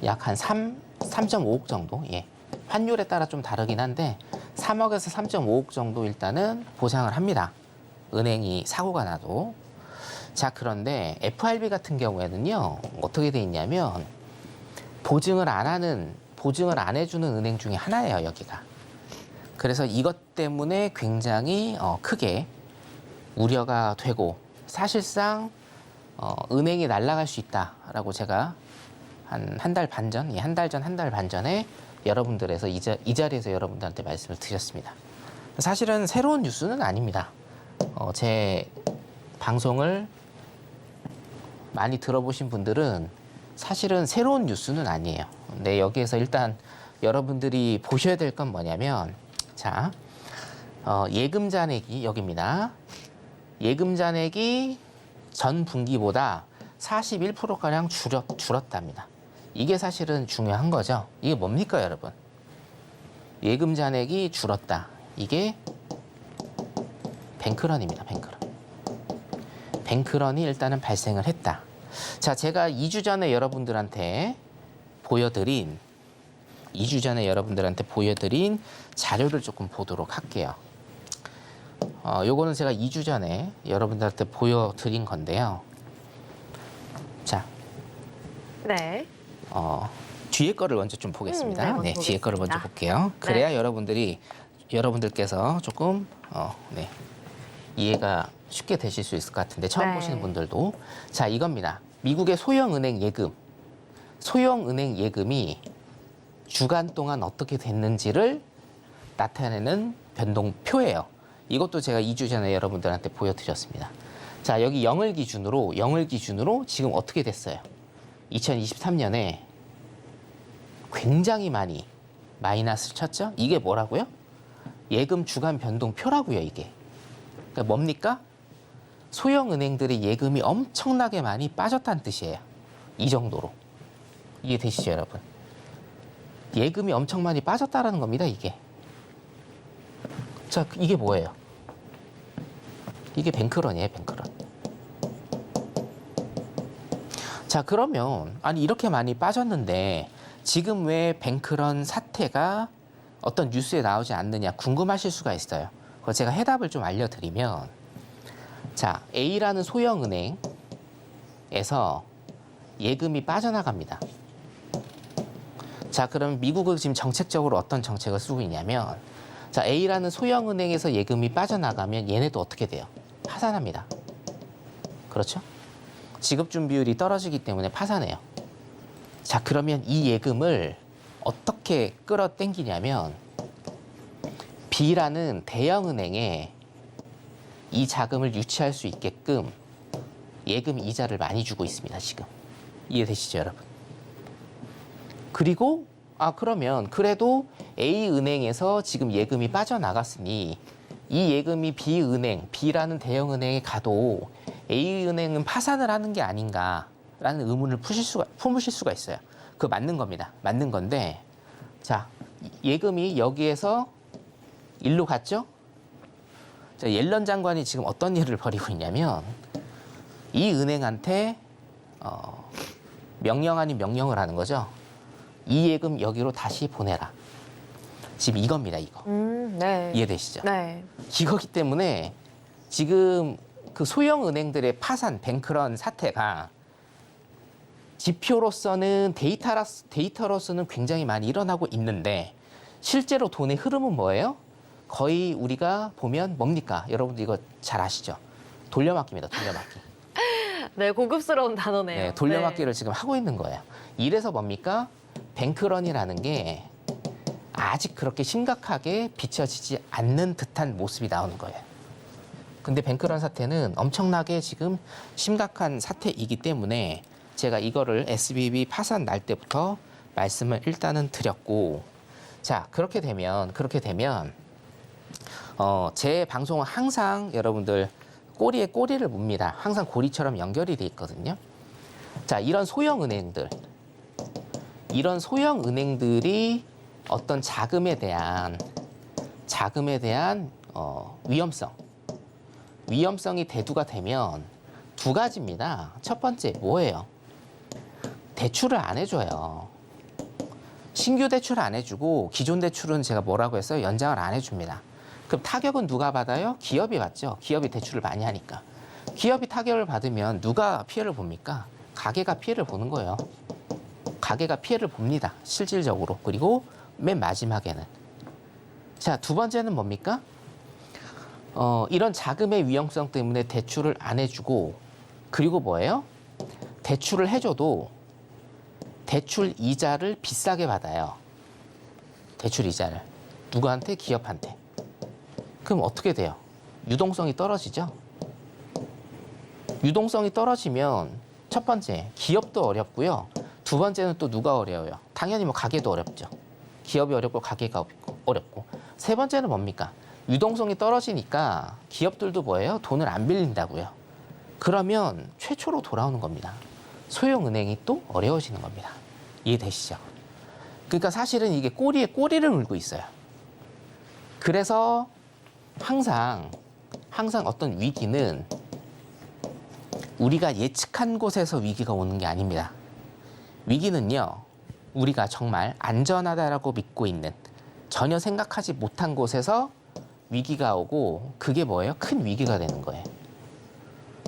Speaker 3: 약 한 3.5억 정도, 예. 환율에 따라 좀 다르긴 한데 3억에서 3.5억 정도 일단은 보장을 합니다. 은행이 사고가 나도. 자, 그런데 FRB 같은 경우에는요, 어떻게 돼 있냐면 보증을 안 해주는 은행 중에 하나예요, 여기가. 그래서 이것 때문에 굉장히 크게 우려가 되고 사실상 은행이 날아갈 수 있다라고 제가 한 달 반 전, 한 달 반 전에 여러분들에서 이 자리에서 여러분들한테 말씀을 드렸습니다. 사실은 새로운 뉴스는 아닙니다. 제 방송을 많이 들어보신 분들은 사실은 새로운 뉴스는 아니에요. 근데 여기에서 일단 여러분들이 보셔야 될 건 뭐냐면, 자, 예금 잔액이 여기입니다. 예금 잔액이 전 분기보다 41%가량 줄었답니다. 이게 사실은 중요한 거죠. 이게 뭡니까, 여러분? 예금 잔액이 줄었다. 이게 뱅크런입니다, 뱅크런. 뱅크런이 일단은 발생을 했다. 자, 제가 2주 전에 여러분들한테 보여드린 자료를 조금 보도록 할게요. 요거는 제가 2주 전에 여러분들한테 보여드린 건데요. 자,
Speaker 2: 네.
Speaker 3: 뒤에 거를 먼저 좀 보겠습니다.
Speaker 2: 네, 먼저
Speaker 3: 네, 뒤에 거를 먼저
Speaker 2: 보겠습니다.
Speaker 3: 볼게요. 그래야
Speaker 2: 네.
Speaker 3: 여러분들께서 조금 이해가 쉽게 되실 수 있을 것 같은데 처음
Speaker 2: 네.
Speaker 3: 보시는 분들도 자 이겁니다. 미국의 소형은행 예금, 소형은행 예금이 주간 동안 어떻게 됐는지를 나타내는 변동표예요. 이것도 제가 2주 전에 여러분들한테 보여드렸습니다. 자 여기 0을 기준으로 지금 어떻게 됐어요? 2023년에 굉장히 많이 마이너스를 쳤죠? 이게 뭐라고요? 예금 주간 변동표라고요, 이게. 그러니까 뭡니까? 소형은행들의 예금이 엄청나게 많이 빠졌다는 뜻이에요. 이 정도로. 이해되시죠, 여러분? 예금이 엄청 많이 빠졌다라는 겁니다, 이게. 자, 이게 뭐예요? 이게 뱅크런이에요, 뱅크런. 자, 그러면 아니 이렇게 많이 빠졌는데 지금 왜 뱅크런 사태가 어떤 뉴스에 나오지 않느냐 궁금하실 수가 있어요. 그거 제가 해답을 좀 알려드리면 자, A라는 소형은행에서 예금이 빠져나갑니다. 자, 그럼 미국은 지금 정책적으로 어떤 정책을 쓰고 있냐면 자, A라는 소형은행에서 예금이 빠져나가면 얘네도 어떻게 돼요? 파산합니다. 그렇죠? 지급 준비율이 떨어지기 때문에 파산해요. 자, 그러면 이 예금을 어떻게 끌어당기냐면 B라는 대형은행에 이 자금을 유치할 수 있게끔 예금 이자를 많이 주고 있습니다, 지금. 이해되시죠, 여러분? 그리고 그러면 그래도 A은행에서 지금 예금이 빠져나갔으니 이 예금이 B라는 대형은행에 가도 A은행은 파산을 하는 게 아닌가라는 의문을 품으실 수가 있어요. 그거 맞는 겁니다. 맞는 건데, 자, 예금이 여기에서 일로 갔죠? 자, 옐런 장관이 지금 어떤 일을 벌이고 있냐면, 이 은행한테, 명령 아닌 명령을 하는 거죠. 이 예금 여기로 다시 보내라. 지금 이겁니다, 이거.
Speaker 2: 네.
Speaker 3: 이해되시죠?
Speaker 2: 네.
Speaker 3: 이거기 때문에 지금 그 소형 은행들의 파산, 뱅크런 사태가 지표로서는 데이터로서는 굉장히 많이 일어나고 있는데 실제로 돈의 흐름은 뭐예요? 거의 우리가 보면 뭡니까? 여러분들 이거 잘 아시죠? 돌려막기입니다. 돌려막기.
Speaker 2: 네, 고급스러운 단어네요.
Speaker 3: 네, 돌려막기를 지금 하고 있는 거예요. 이래서 뭡니까? 뱅크런이라는 게 아직 그렇게 심각하게 비춰지지 않는 듯한 모습이 나오는 거예요. 근데 뱅크런 사태는 엄청나게 지금 심각한 사태이기 때문에 제가 이거를 SBB 파산 날 때부터 말씀을 일단은 드렸고, 자, 그렇게 되면 제 방송은 항상 여러분들 꼬리에 꼬리를 묻니다. 항상 고리처럼 연결이 돼 있거든요. 자, 이런 소형 은행들이 어떤 자금에 대한 위험성이 대두가 되면 두 가지입니다. 첫 번째 뭐예요? 대출을 안 해줘요. 신규 대출 안 해주고 기존 대출은 제가 뭐라고 했어요? 연장을 안 해줍니다. 그럼 타격은 누가 받아요? 기업이 받죠. 기업이 대출을 많이 하니까. 기업이 타격을 받으면 누가 피해를 봅니까? 가게가 피해를 보는 거예요. 가게가 피해를 봅니다. 실질적으로. 그리고 맨 마지막에는. 자, 두 번째는 뭡니까? 이런 자금의 위험성 때문에 대출을 안 해주고, 그리고 뭐예요? 대출을 해줘도 대출 이자를 비싸게 받아요. 대출 이자를. 누구한테? 기업한테. 그럼 어떻게 돼요? 유동성이 떨어지죠? 유동성이 떨어지면 첫 번째, 기업도 어렵고요. 두 번째는 또 누가 어려워요? 당연히 뭐 가게도 어렵죠. 기업이 어렵고 가게가 어렵고. 세 번째는 뭡니까? 유동성이 떨어지니까 기업들도 뭐예요? 돈을 안 빌린다고요. 그러면 최초로 돌아오는 겁니다. 소형은행이 또 어려워지는 겁니다. 이해되시죠? 그러니까 사실은 이게 꼬리에 꼬리를 물고 있어요. 그래서 항상 어떤 위기는 우리가 예측한 곳에서 위기가 오는 게 아닙니다. 위기는요, 우리가 정말 안전하다라고 믿고 있는 전혀 생각하지 못한 곳에서 위기가 오고 그게 뭐예요? 큰 위기가 되는 거예요.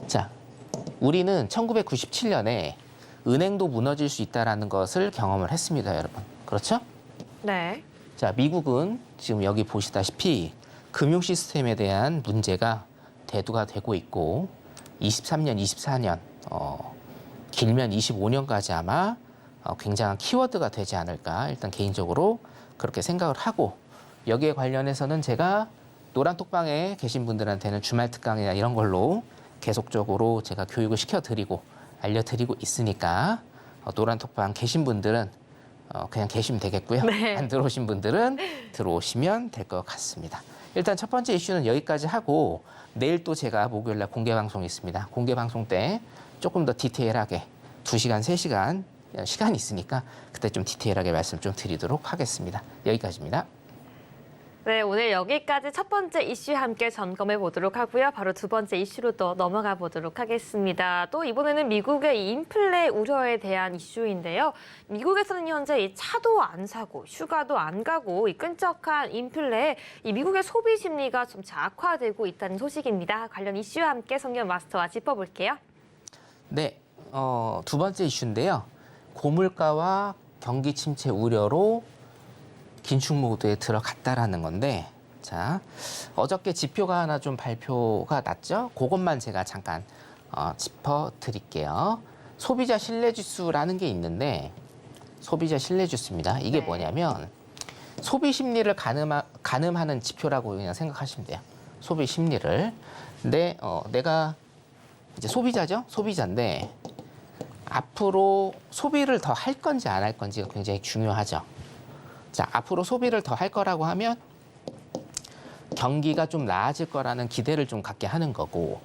Speaker 3: 자, 우리는 1997년에 은행도 무너질 수 있다는 것을 경험을 했습니다, 여러분. 그렇죠?
Speaker 2: 네.
Speaker 3: 자, 미국은 지금 여기 보시다시피 금융 시스템에 대한 문제가 대두가 되고 있고 23년, 24년, 길면 25년까지 아마 굉장한 키워드가 되지 않을까 일단 개인적으로 그렇게 생각을 하고 여기에 관련해서는 제가 노란톡방에 계신 분들한테는 주말 특강이나 이런 걸로 계속적으로 제가 교육을 시켜드리고 알려드리고 있으니까 노란톡방 계신 분들은 그냥 계시면 되겠고요.
Speaker 2: 네.
Speaker 3: 안 들어오신 분들은 들어오시면 될 것 같습니다. 일단 첫 번째 이슈는 여기까지 하고 내일 또 제가 목요일날 공개 방송이 있습니다. 공개 방송 때 조금 더 디테일하게 2시간, 3시간 시간이 있으니까 그때 좀 디테일하게 말씀 좀 드리도록 하겠습니다. 여기까지입니다.
Speaker 2: 네, 오늘 여기까지 첫 번째 이슈 함께 점검해 보도록 하고요. 바로 두 번째 이슈로 또 넘어가 보도록 하겠습니다. 또 이번에는 미국의 인플레 우려에 대한 이슈인데요. 미국에서는 현재 이 차도 안 사고 휴가도 안 가고 이 끈적한 인플레에 이 미국의 소비 심리가 좀 악화되고 있다는 소식입니다. 관련 이슈와 함께 성경 마스터와 짚어볼게요.
Speaker 3: 네, 두 번째 이슈인데요. 고물가와 경기 침체 우려로 긴축 모드에 들어갔다라는 건데, 자, 어저께 지표가 하나 좀 발표가 났죠? 그것만 제가 잠깐 짚어드릴게요. 소비자 신뢰지수라는 게 있는데, 소비자 신뢰지수입니다. 이게
Speaker 2: 네.
Speaker 3: 뭐냐면 소비 심리를 가늠하는 지표라고 그냥 생각하시면 돼요. 소비 심리를. 근데 내가 이제 소비자죠? 소비자인데 앞으로 소비를 더 할 건지 안 할 건지가 굉장히 중요하죠. 자, 앞으로 소비를 더 할 거라고 하면 경기가 좀 나아질 거라는 기대를 좀 갖게 하는 거고,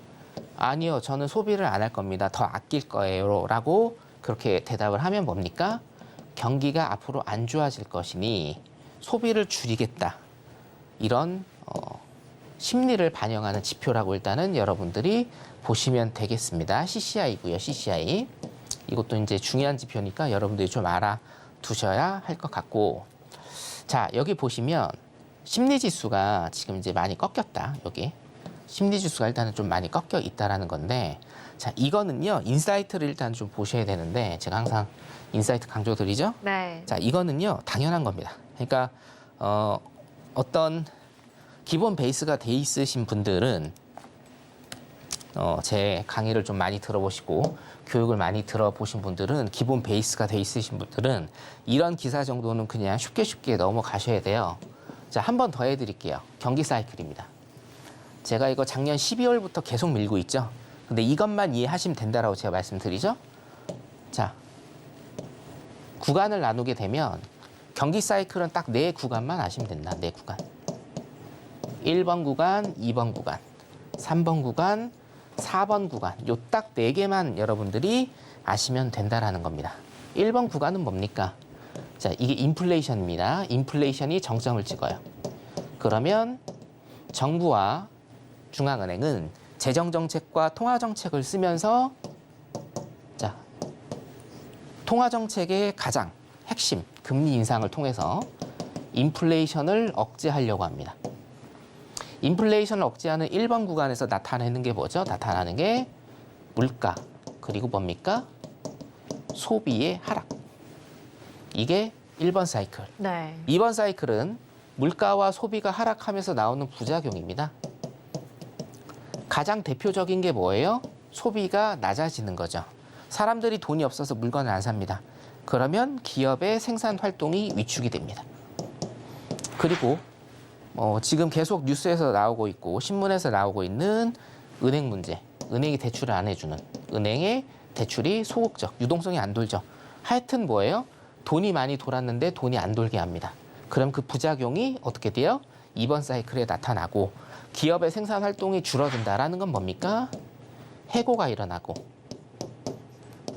Speaker 3: 아니요, 저는 소비를 안 할 겁니다. 더 아낄 거예요. 라고 그렇게 대답을 하면 뭡니까? 경기가 앞으로 안 좋아질 것이니 소비를 줄이겠다. 이런 심리를 반영하는 지표라고 일단은 여러분들이 보시면 되겠습니다. CCI고요, CCI. 이것도 이제 중요한 지표니까 여러분들이 좀 알아두셔야 할 것 같고, 자, 여기 보시면 심리지수가 지금 이제 많이 꺾였다. 여기 심리지수가 일단은 좀 많이 꺾여 있다라는 건데, 자, 이거는요 인사이트를 일단 좀 보셔야 되는데 제가 항상 인사이트 강조드리죠.
Speaker 2: 네.
Speaker 3: 자, 이거는요 당연한 겁니다. 그러니까 어떤 기본 베이스가 돼 있으신 분들은 제 강의를 좀 많이 들어보시고 교육을 많이 들어보신 분들은, 기본 베이스가 돼 있으신 분들은 이런 기사 정도는 그냥 쉽게 넘어가셔야 돼요. 자, 한 번 더 해드릴게요. 경기 사이클입니다. 제가 이거 작년 12월부터 계속 밀고 있죠. 근데 이것만 이해하시면 된다라고 제가 말씀드리죠. 자, 구간을 나누게 되면 경기 사이클은 딱 4구간만 아시면 된다. 4구간. 1번 구간, 2번 구간, 3번 구간, 4번 구간. 요 딱 4개만 여러분들이 아시면 된다라는 겁니다. 1번 구간은 뭡니까? 자, 이게 인플레이션입니다. 인플레이션이 정점을 찍어요. 그러면 정부와 중앙은행은 재정정책과 통화정책을 쓰면서, 자, 통화정책의 가장 핵심 금리 인상을 통해서 인플레이션을 억제하려고 합니다. 인플레이션을 억제하는 1번 구간에서 나타내는 게 뭐죠? 나타나는 게 물가, 그리고 뭡니까? 소비의 하락. 이게 1번 사이클.
Speaker 2: 네.
Speaker 3: 2번 사이클은 물가와 소비가 하락하면서 나오는 부작용입니다. 가장 대표적인 게 뭐예요? 소비가 낮아지는 거죠. 사람들이 돈이 없어서 물건을 안 삽니다. 그러면 기업의 생산 활동이 위축이 됩니다. 그리고 지금 계속 뉴스에서 나오고 있고 신문에서 나오고 있는 은행 문제, 은행이 대출을 안 해주는, 은행의 대출이 소극적, 유동성이 안 돌죠. 하여튼 뭐예요? 돈이 많이 돌았는데 돈이 안 돌게 합니다. 그럼 그 부작용이 어떻게 돼요? 2번 사이클에 나타나고, 기업의 생산 활동이 줄어든다라는 건 뭡니까? 해고가 일어나고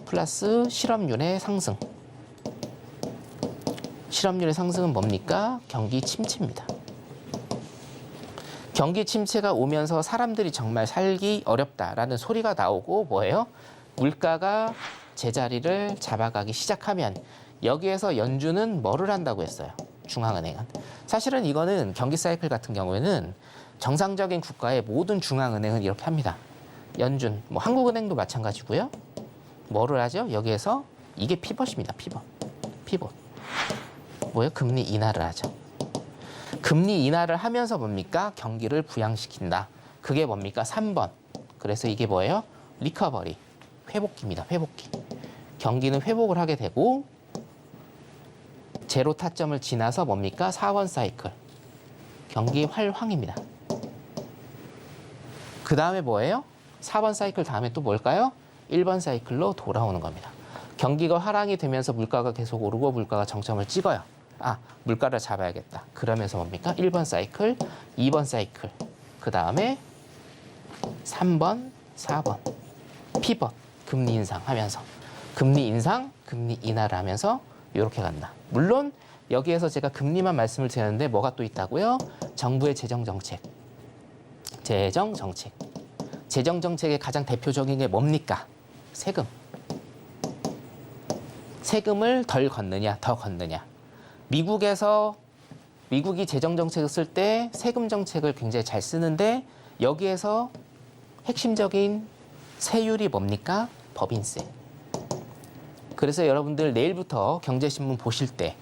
Speaker 3: 플러스 실업률의 상승. 실업률의 상승은 뭡니까? 경기 침체입니다. 경기 침체가 오면서 사람들이 정말 살기 어렵다라는 소리가 나오고, 뭐예요? 물가가 제자리를 잡아가기 시작하면 여기에서 연준은 뭐를 한다고 했어요? 중앙은행은. 사실은 이거는 경기 사이클 같은 경우에는 정상적인 국가의 모든 중앙은행은 이렇게 합니다. 연준, 뭐 한국은행도 마찬가지고요. 뭐를 하죠? 여기에서 이게 피벗입니다. 피벗. 피벗. 뭐예요? 금리 인하를 하죠. 금리 인하를 하면서 뭡니까? 경기를 부양시킨다. 그게 뭡니까? 3번. 그래서 이게 뭐예요? 리커버리. 회복기입니다. 회복기. 경기는 회복을 하게 되고 제로 타점을 지나서 뭡니까? 4번 사이클. 경기 활황입니다. 그 다음에 뭐예요? 4번 사이클 다음에 또 뭘까요? 1번 사이클로 돌아오는 겁니다. 경기가 하락이 되면서 물가가 계속 오르고 물가가 정점을 찍어요. 아, 물가를 잡아야겠다. 그러면서 뭡니까? 1번 사이클, 2번 사이클. 그 다음에 3번, 4번. 피벗, 금리 인상 하면서. 금리 인상, 금리 인하를 하면서 이렇게 간다. 물론 여기에서 제가 금리만 말씀을 드렸는데 뭐가 또 있다고요? 정부의 재정정책. 재정정책. 재정정책의 가장 대표적인 게 뭡니까? 세금. 세금을 덜 걷느냐, 더 걷느냐. 미국이 재정정책을 쓸 때 세금 정책을 굉장히 잘 쓰는데 여기에서 핵심적인 세율이 뭡니까? 법인세. 그래서 여러분들 내일부터 경제신문 보실 때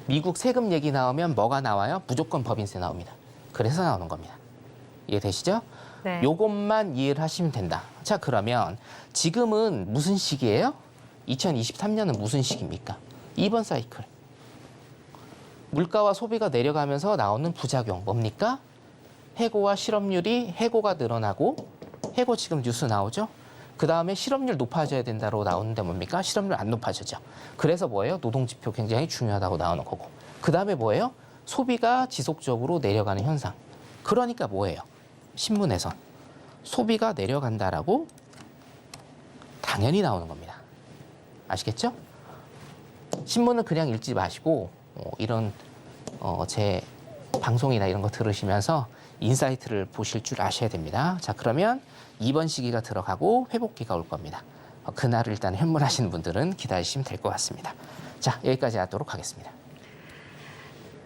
Speaker 3: 미국 세금 얘기 나오면 뭐가 나와요? 무조건 법인세 나옵니다. 그래서 나오는 겁니다. 이해되시죠?
Speaker 2: 네.
Speaker 3: 요것만 이해를 하시면 된다. 자, 그러면 지금은 무슨 시기예요? 2023년은 무슨 시기입니까? 2번 사이클. 물가와 소비가 내려가면서 나오는 부작용 뭡니까? 해고와 실업률이 해고가 늘어나고 해고 지금 뉴스 나오죠? 그 다음에 실업률 높아져야 된다고 나오는데 뭡니까? 실업률 안 높아지죠. 그래서 뭐예요? 노동지표 굉장히 중요하다고 나오는 거고. 그 다음에 뭐예요? 소비가 지속적으로 내려가는 현상. 그러니까 뭐예요? 신문에선 소비가 내려간다라고 당연히 나오는 겁니다. 아시겠죠? 신문은 그냥 읽지 마시고 이런 제 방송이나 이런 거 들으시면서 인사이트를 보실 줄 아셔야 됩니다. 자, 그러면 2번 시기가 들어가고 회복기가 올 겁니다. 그날을 일단 현물하시는 분들은 기다리시면 될 것 같습니다. 자, 여기까지 하도록 하겠습니다.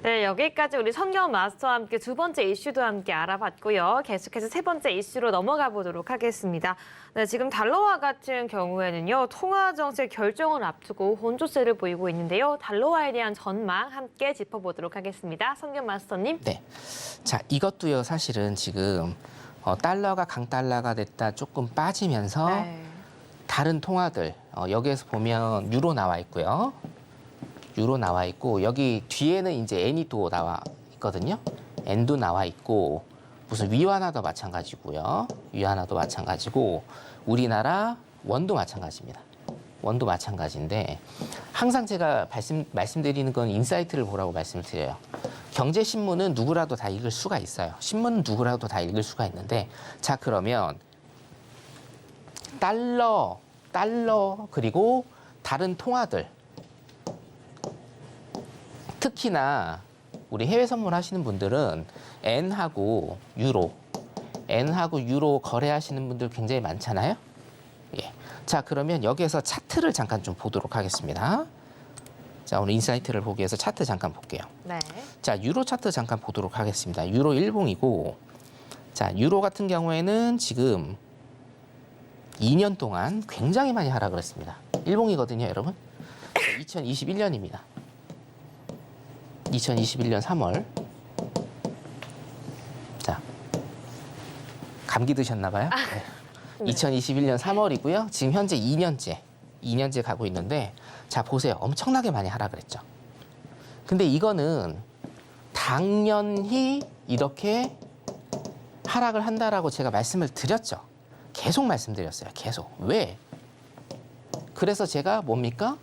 Speaker 2: 네, 여기까지 우리 성경 마스터와 함께 두 번째 이슈도 함께 알아봤고요. 계속해서 세 번째 이슈로 넘어가 보도록 하겠습니다. 네, 지금 달러화 같은 경우에는요, 통화 정책 결정을 앞두고 혼조세를 보이고 있는데요. 달러화에 대한 전망 함께 짚어보도록 하겠습니다. 성경 마스터님.
Speaker 3: 네. 자, 이것도요, 사실은 지금 달러가 강달러가 됐다 조금 빠지면서
Speaker 2: 네.
Speaker 3: 다른 통화들, 여기에서 보면 유로 나와 있고요. 유로 나와 있고 여기 뒤에는 이제 엔이 또 나와 있거든요. 엔도 나와 있고 무슨 위안화도 마찬가지고요. 위안화도 마찬가지고 우리나라 원도 마찬가지입니다. 원도 마찬가지인데 항상 제가 말씀드리는 건 인사이트를 보라고 말씀을 드려요. 경제신문은 누구라도 다 읽을 수가 있어요. 신문은 누구라도 다 읽을 수가 있는데 자, 그러면 달러 그리고 다른 통화들 특히나 우리 해외 선물하시는 분들은 엔하고 유로 거래하시는 분들 굉장히 많잖아요. 예. 자, 그러면 여기에서 차트를 잠깐 좀 보도록 하겠습니다. 자, 오늘 인사이트를 보기 위해서 차트 잠깐 볼게요.
Speaker 2: 네.
Speaker 3: 자, 유로 차트 잠깐 보도록 하겠습니다. 유로 일봉이고, 자, 유로 같은 경우에는 지금 2년 동안 굉장히 많이 하락을 했습니다. 일봉이거든요, 여러분. 2021년입니다. 2021년 3월. 자, 감기 드셨나 봐요. 네. 2021년 3월이고요. 지금 현재 2년째 가고 있는데 자, 보세요. 엄청나게 많이 하락을 했죠. 근데 이거는 당연히 이렇게 하락을 한다라고 제가 말씀을 드렸죠. 계속 말씀드렸어요. 계속. 왜? 그래서 제가 뭡니까?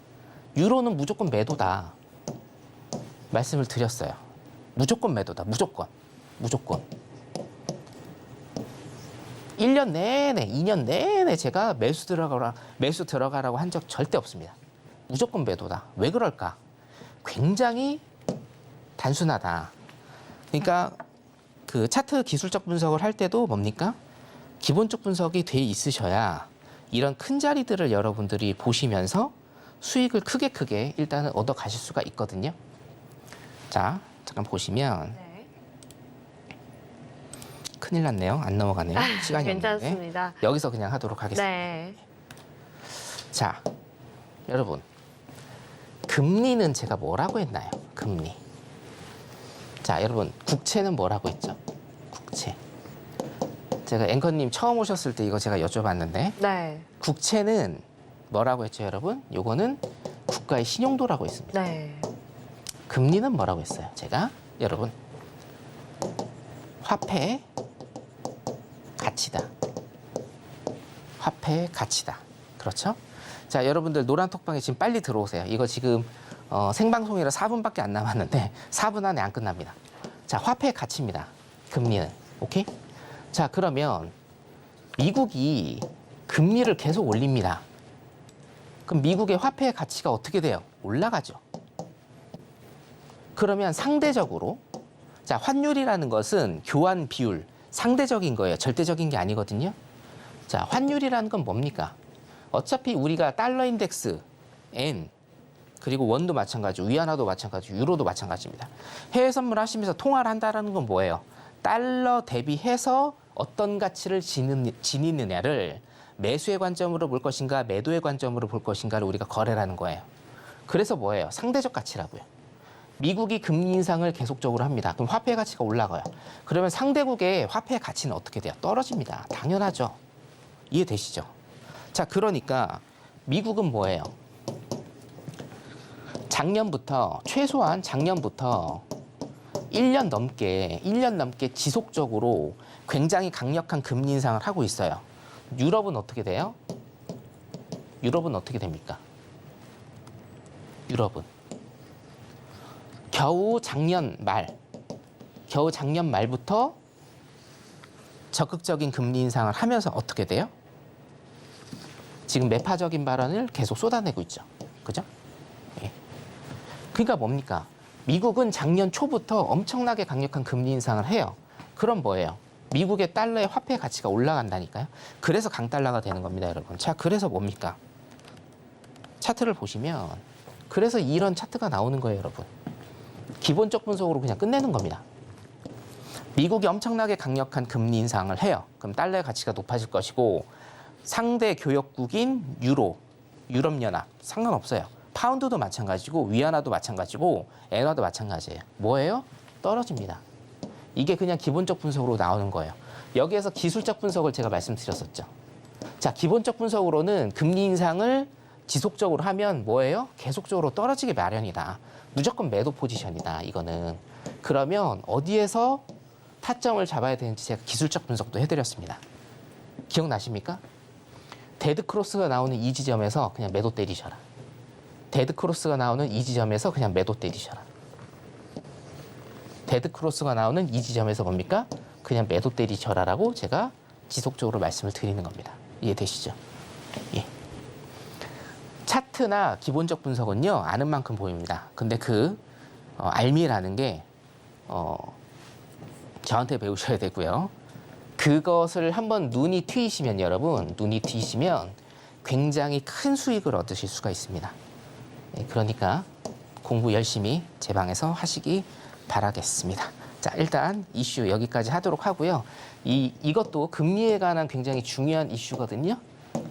Speaker 3: 유로는 무조건 매도다. 말씀을 드렸어요. 무조건 매도다. 무조건. 1년 내내, 2년 내내 제가 매수 들어가라고 한 적 절대 없습니다. 무조건 매도다. 왜 그럴까? 굉장히 단순하다. 그러니까 그 차트 기술적 분석을 할 때도 뭡니까? 기본적 분석이 돼 있으셔야 이런 큰 자리들을 여러분들이 보시면서 수익을 크게 일단은 얻어 가실 수가 있거든요. 자, 잠깐 보시면
Speaker 2: 네.
Speaker 3: 큰일 났네요. 안 넘어가네요. 시간이 없는데.
Speaker 2: 괜찮습니다.
Speaker 3: 여기서 그냥 하도록 하겠습니다.
Speaker 2: 네.
Speaker 3: 자, 여러분, 금리는 제가 뭐라고 했나요? 금리. 자, 여러분, 국채는 뭐라고 했죠? 국채. 제가 앵커님 처음 오셨을 때 이거 제가 여쭤봤는데
Speaker 2: 네.
Speaker 3: 국채는 뭐라고 했죠, 여러분? 요거는 국가의 신용도라고 했습니다.
Speaker 2: 네.
Speaker 3: 금리는 뭐라고 했어요? 제가 여러분, 화폐의 가치다. 화폐의 가치다. 그렇죠? 자, 여러분들 노란 톡방에 지금 빨리 들어오세요. 이거 지금 생방송이라 4분밖에 안 남았는데 4분 안에 안 끝납니다. 자, 화폐의 가치입니다. 금리는. 오케이? 자, 그러면 미국이 금리를 계속 올립니다. 그럼 미국의 화폐의 가치가 어떻게 돼요? 올라가죠. 그러면 상대적으로, 자, 환율이라는 것은 교환 비율, 상대적인 거예요. 절대적인 게 아니거든요. 자, 환율이라는 건 뭡니까? 어차피 우리가 달러 인덱스, 엔, 그리고 원도 마찬가지고 위안화도 마찬가지고 유로도 마찬가지입니다. 해외 선물 하시면서 통화를 한다는 건 뭐예요? 달러 대비해서 어떤 가치를 지니느냐를 매수의 관점으로 볼 것인가 매도의 관점으로 볼 것인가를 우리가 거래라는 거예요. 그래서 뭐예요? 상대적 가치라고요. 미국이 금리 인상을 계속적으로 합니다. 그럼 화폐의 가치가 올라가요. 그러면 상대국의 화폐의 가치는 어떻게 돼요? 떨어집니다. 당연하죠. 이해되시죠? 자, 그러니까 미국은 뭐예요? 최소한 작년부터 1년 넘게 지속적으로 굉장히 강력한 금리 인상을 하고 있어요. 유럽은 어떻게 돼요? 유럽은 어떻게 됩니까? 유럽은 겨우 작년 말부터 적극적인 금리 인상을 하면서 어떻게 돼요? 지금 매파적인 발언을 계속 쏟아내고 있죠. 그죠? 예. 그러니까 뭡니까? 미국은 작년 초부터 엄청나게 강력한 금리 인상을 해요. 그럼 뭐예요? 미국의 달러의 화폐 가치가 올라간다니까요. 그래서 강달러가 되는 겁니다, 여러분. 자, 그래서 뭡니까? 차트를 보시면 그래서 이런 차트가 나오는 거예요, 여러분. 기본적 분석으로 그냥 끝내는 겁니다. 미국이 엄청나게 강력한 금리 인상을 해요. 그럼 달러의 가치가 높아질 것이고 상대 교역국인 유럽연합 상관없어요. 파운드도 마찬가지고 위안화도 마찬가지고 엔화도 마찬가지예요. 뭐예요? 떨어집니다. 이게 그냥 기본적 분석으로 나오는 거예요. 여기에서 기술적 분석을 제가 말씀드렸었죠. 자, 기본적 분석으로는 금리 인상을 지속적으로 하면 뭐예요? 계속적으로 떨어지게 마련이다. 무조건 매도 포지션이다. 이거는. 그러면 어디에서 타점을 잡아야 되는지 제가 기술적 분석도 해드렸습니다. 기억나십니까? 데드크로스가 나오는 이 지점에서 그냥 매도 때리셔라. 데드크로스가 나오는 이 지점에서 그냥 매도 때리셔라. 데드크로스가 나오는 이 지점에서 뭡니까? 그냥 매도 때리셔라라고 제가 지속적으로 말씀을 드리는 겁니다. 이해되시죠? 예. 차트나 기본적 분석은요, 아는 만큼 보입니다. 근데 그 알미라는 게 저한테 배우셔야 되고요. 그것을 한번 눈이 트이시면 여러분, 눈이 트이시면 굉장히 큰 수익을 얻으실 수가 있습니다. 네, 그러니까 공부 열심히 제 방에서 하시기 바라겠습니다. 자, 일단 이슈 여기까지 하도록 하고요. 이것도 금리에 관한 굉장히 중요한 이슈거든요.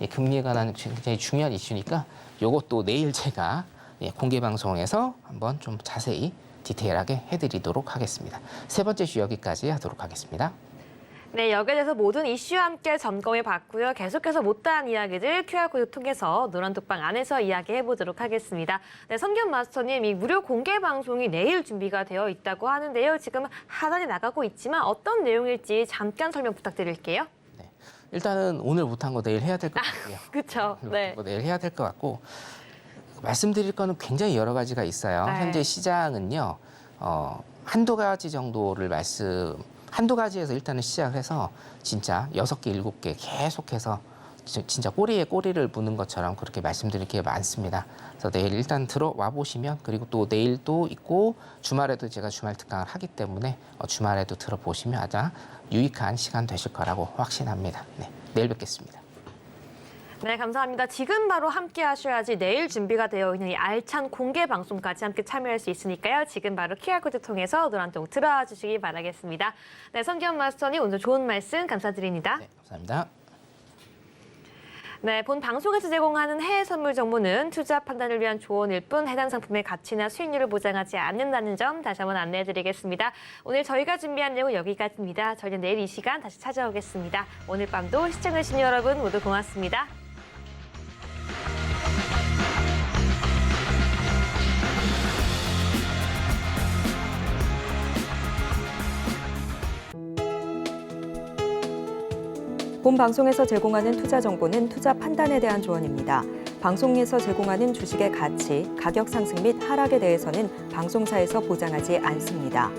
Speaker 3: 예, 금리에 관한 굉장히 중요한 이슈니까 이것도 내일 제가 공개 방송에서 한번 좀 자세히 디테일하게 해드리도록 하겠습니다. 세 번째 이슈 여기까지 하도록 하겠습니다.
Speaker 2: 네, 여기에 대해서 모든 이슈와 함께 점검해 봤고요. 계속해서 못다한 이야기들 QR코드 통해서 노란톡방 안에서 이야기해 보도록 하겠습니다. 네, 성견 마스터님, 이 무료 공개 방송이 내일 준비가 되어 있다고 하는데요. 지금 하단에 나가고 있지만 어떤 내용일지 잠깐 설명 부탁드릴게요.
Speaker 3: 네, 일단은 오늘 못한 거 내일 해야 될 것 같고요.
Speaker 2: 그렇죠. 네.
Speaker 3: 내일 해야 될 것 같고 말씀드릴 거는 굉장히 여러 가지가 있어요.
Speaker 2: 네.
Speaker 3: 현재 시장은요, 한두 가지 정도를 한두 가지에서 일단은 시작을 해서 진짜 6개, 7개 계속해서 진짜 꼬리에 꼬리를 무는 것처럼 그렇게 말씀드릴 게 많습니다. 그래서 내일 일단 들어와 보시면, 그리고 또 내일도 있고 주말에도 제가 주말 특강을 하기 때문에 주말에도 들어보시면 아주 유익한 시간 되실 거라고 확신합니다. 네, 내일 뵙겠습니다.
Speaker 2: 네, 감사합니다. 지금 바로 함께 하셔야지 내일 준비가 되어 있는 이 알찬 공개 방송까지 함께 참여할 수 있으니까요. 지금 바로 QR코드 통해서 노란톡 들어와 주시기 바라겠습니다. 네, 성기현 마스터님 오늘 좋은 말씀 감사드립니다.
Speaker 3: 네, 감사합니다.
Speaker 2: 네, 본 방송에서 제공하는 해외 선물 정보는 투자 판단을 위한 조언일 뿐 해당 상품의 가치나 수익률을 보장하지 않는다는 점 다시 한번 안내해드리겠습니다. 오늘 저희가 준비한 내용 여기까지입니다. 저희는 내일 이 시간 다시 찾아오겠습니다. 오늘 밤도 시청해주신 여러분 모두 고맙습니다.
Speaker 1: 본 방송에서 제공하는 투자 정보는 투자 판단에 대한 조언입니다. 방송에서 제공하는 주식의 가치, 가격 상승 및 하락에 대해서는 방송사에서 보장하지 않습니다.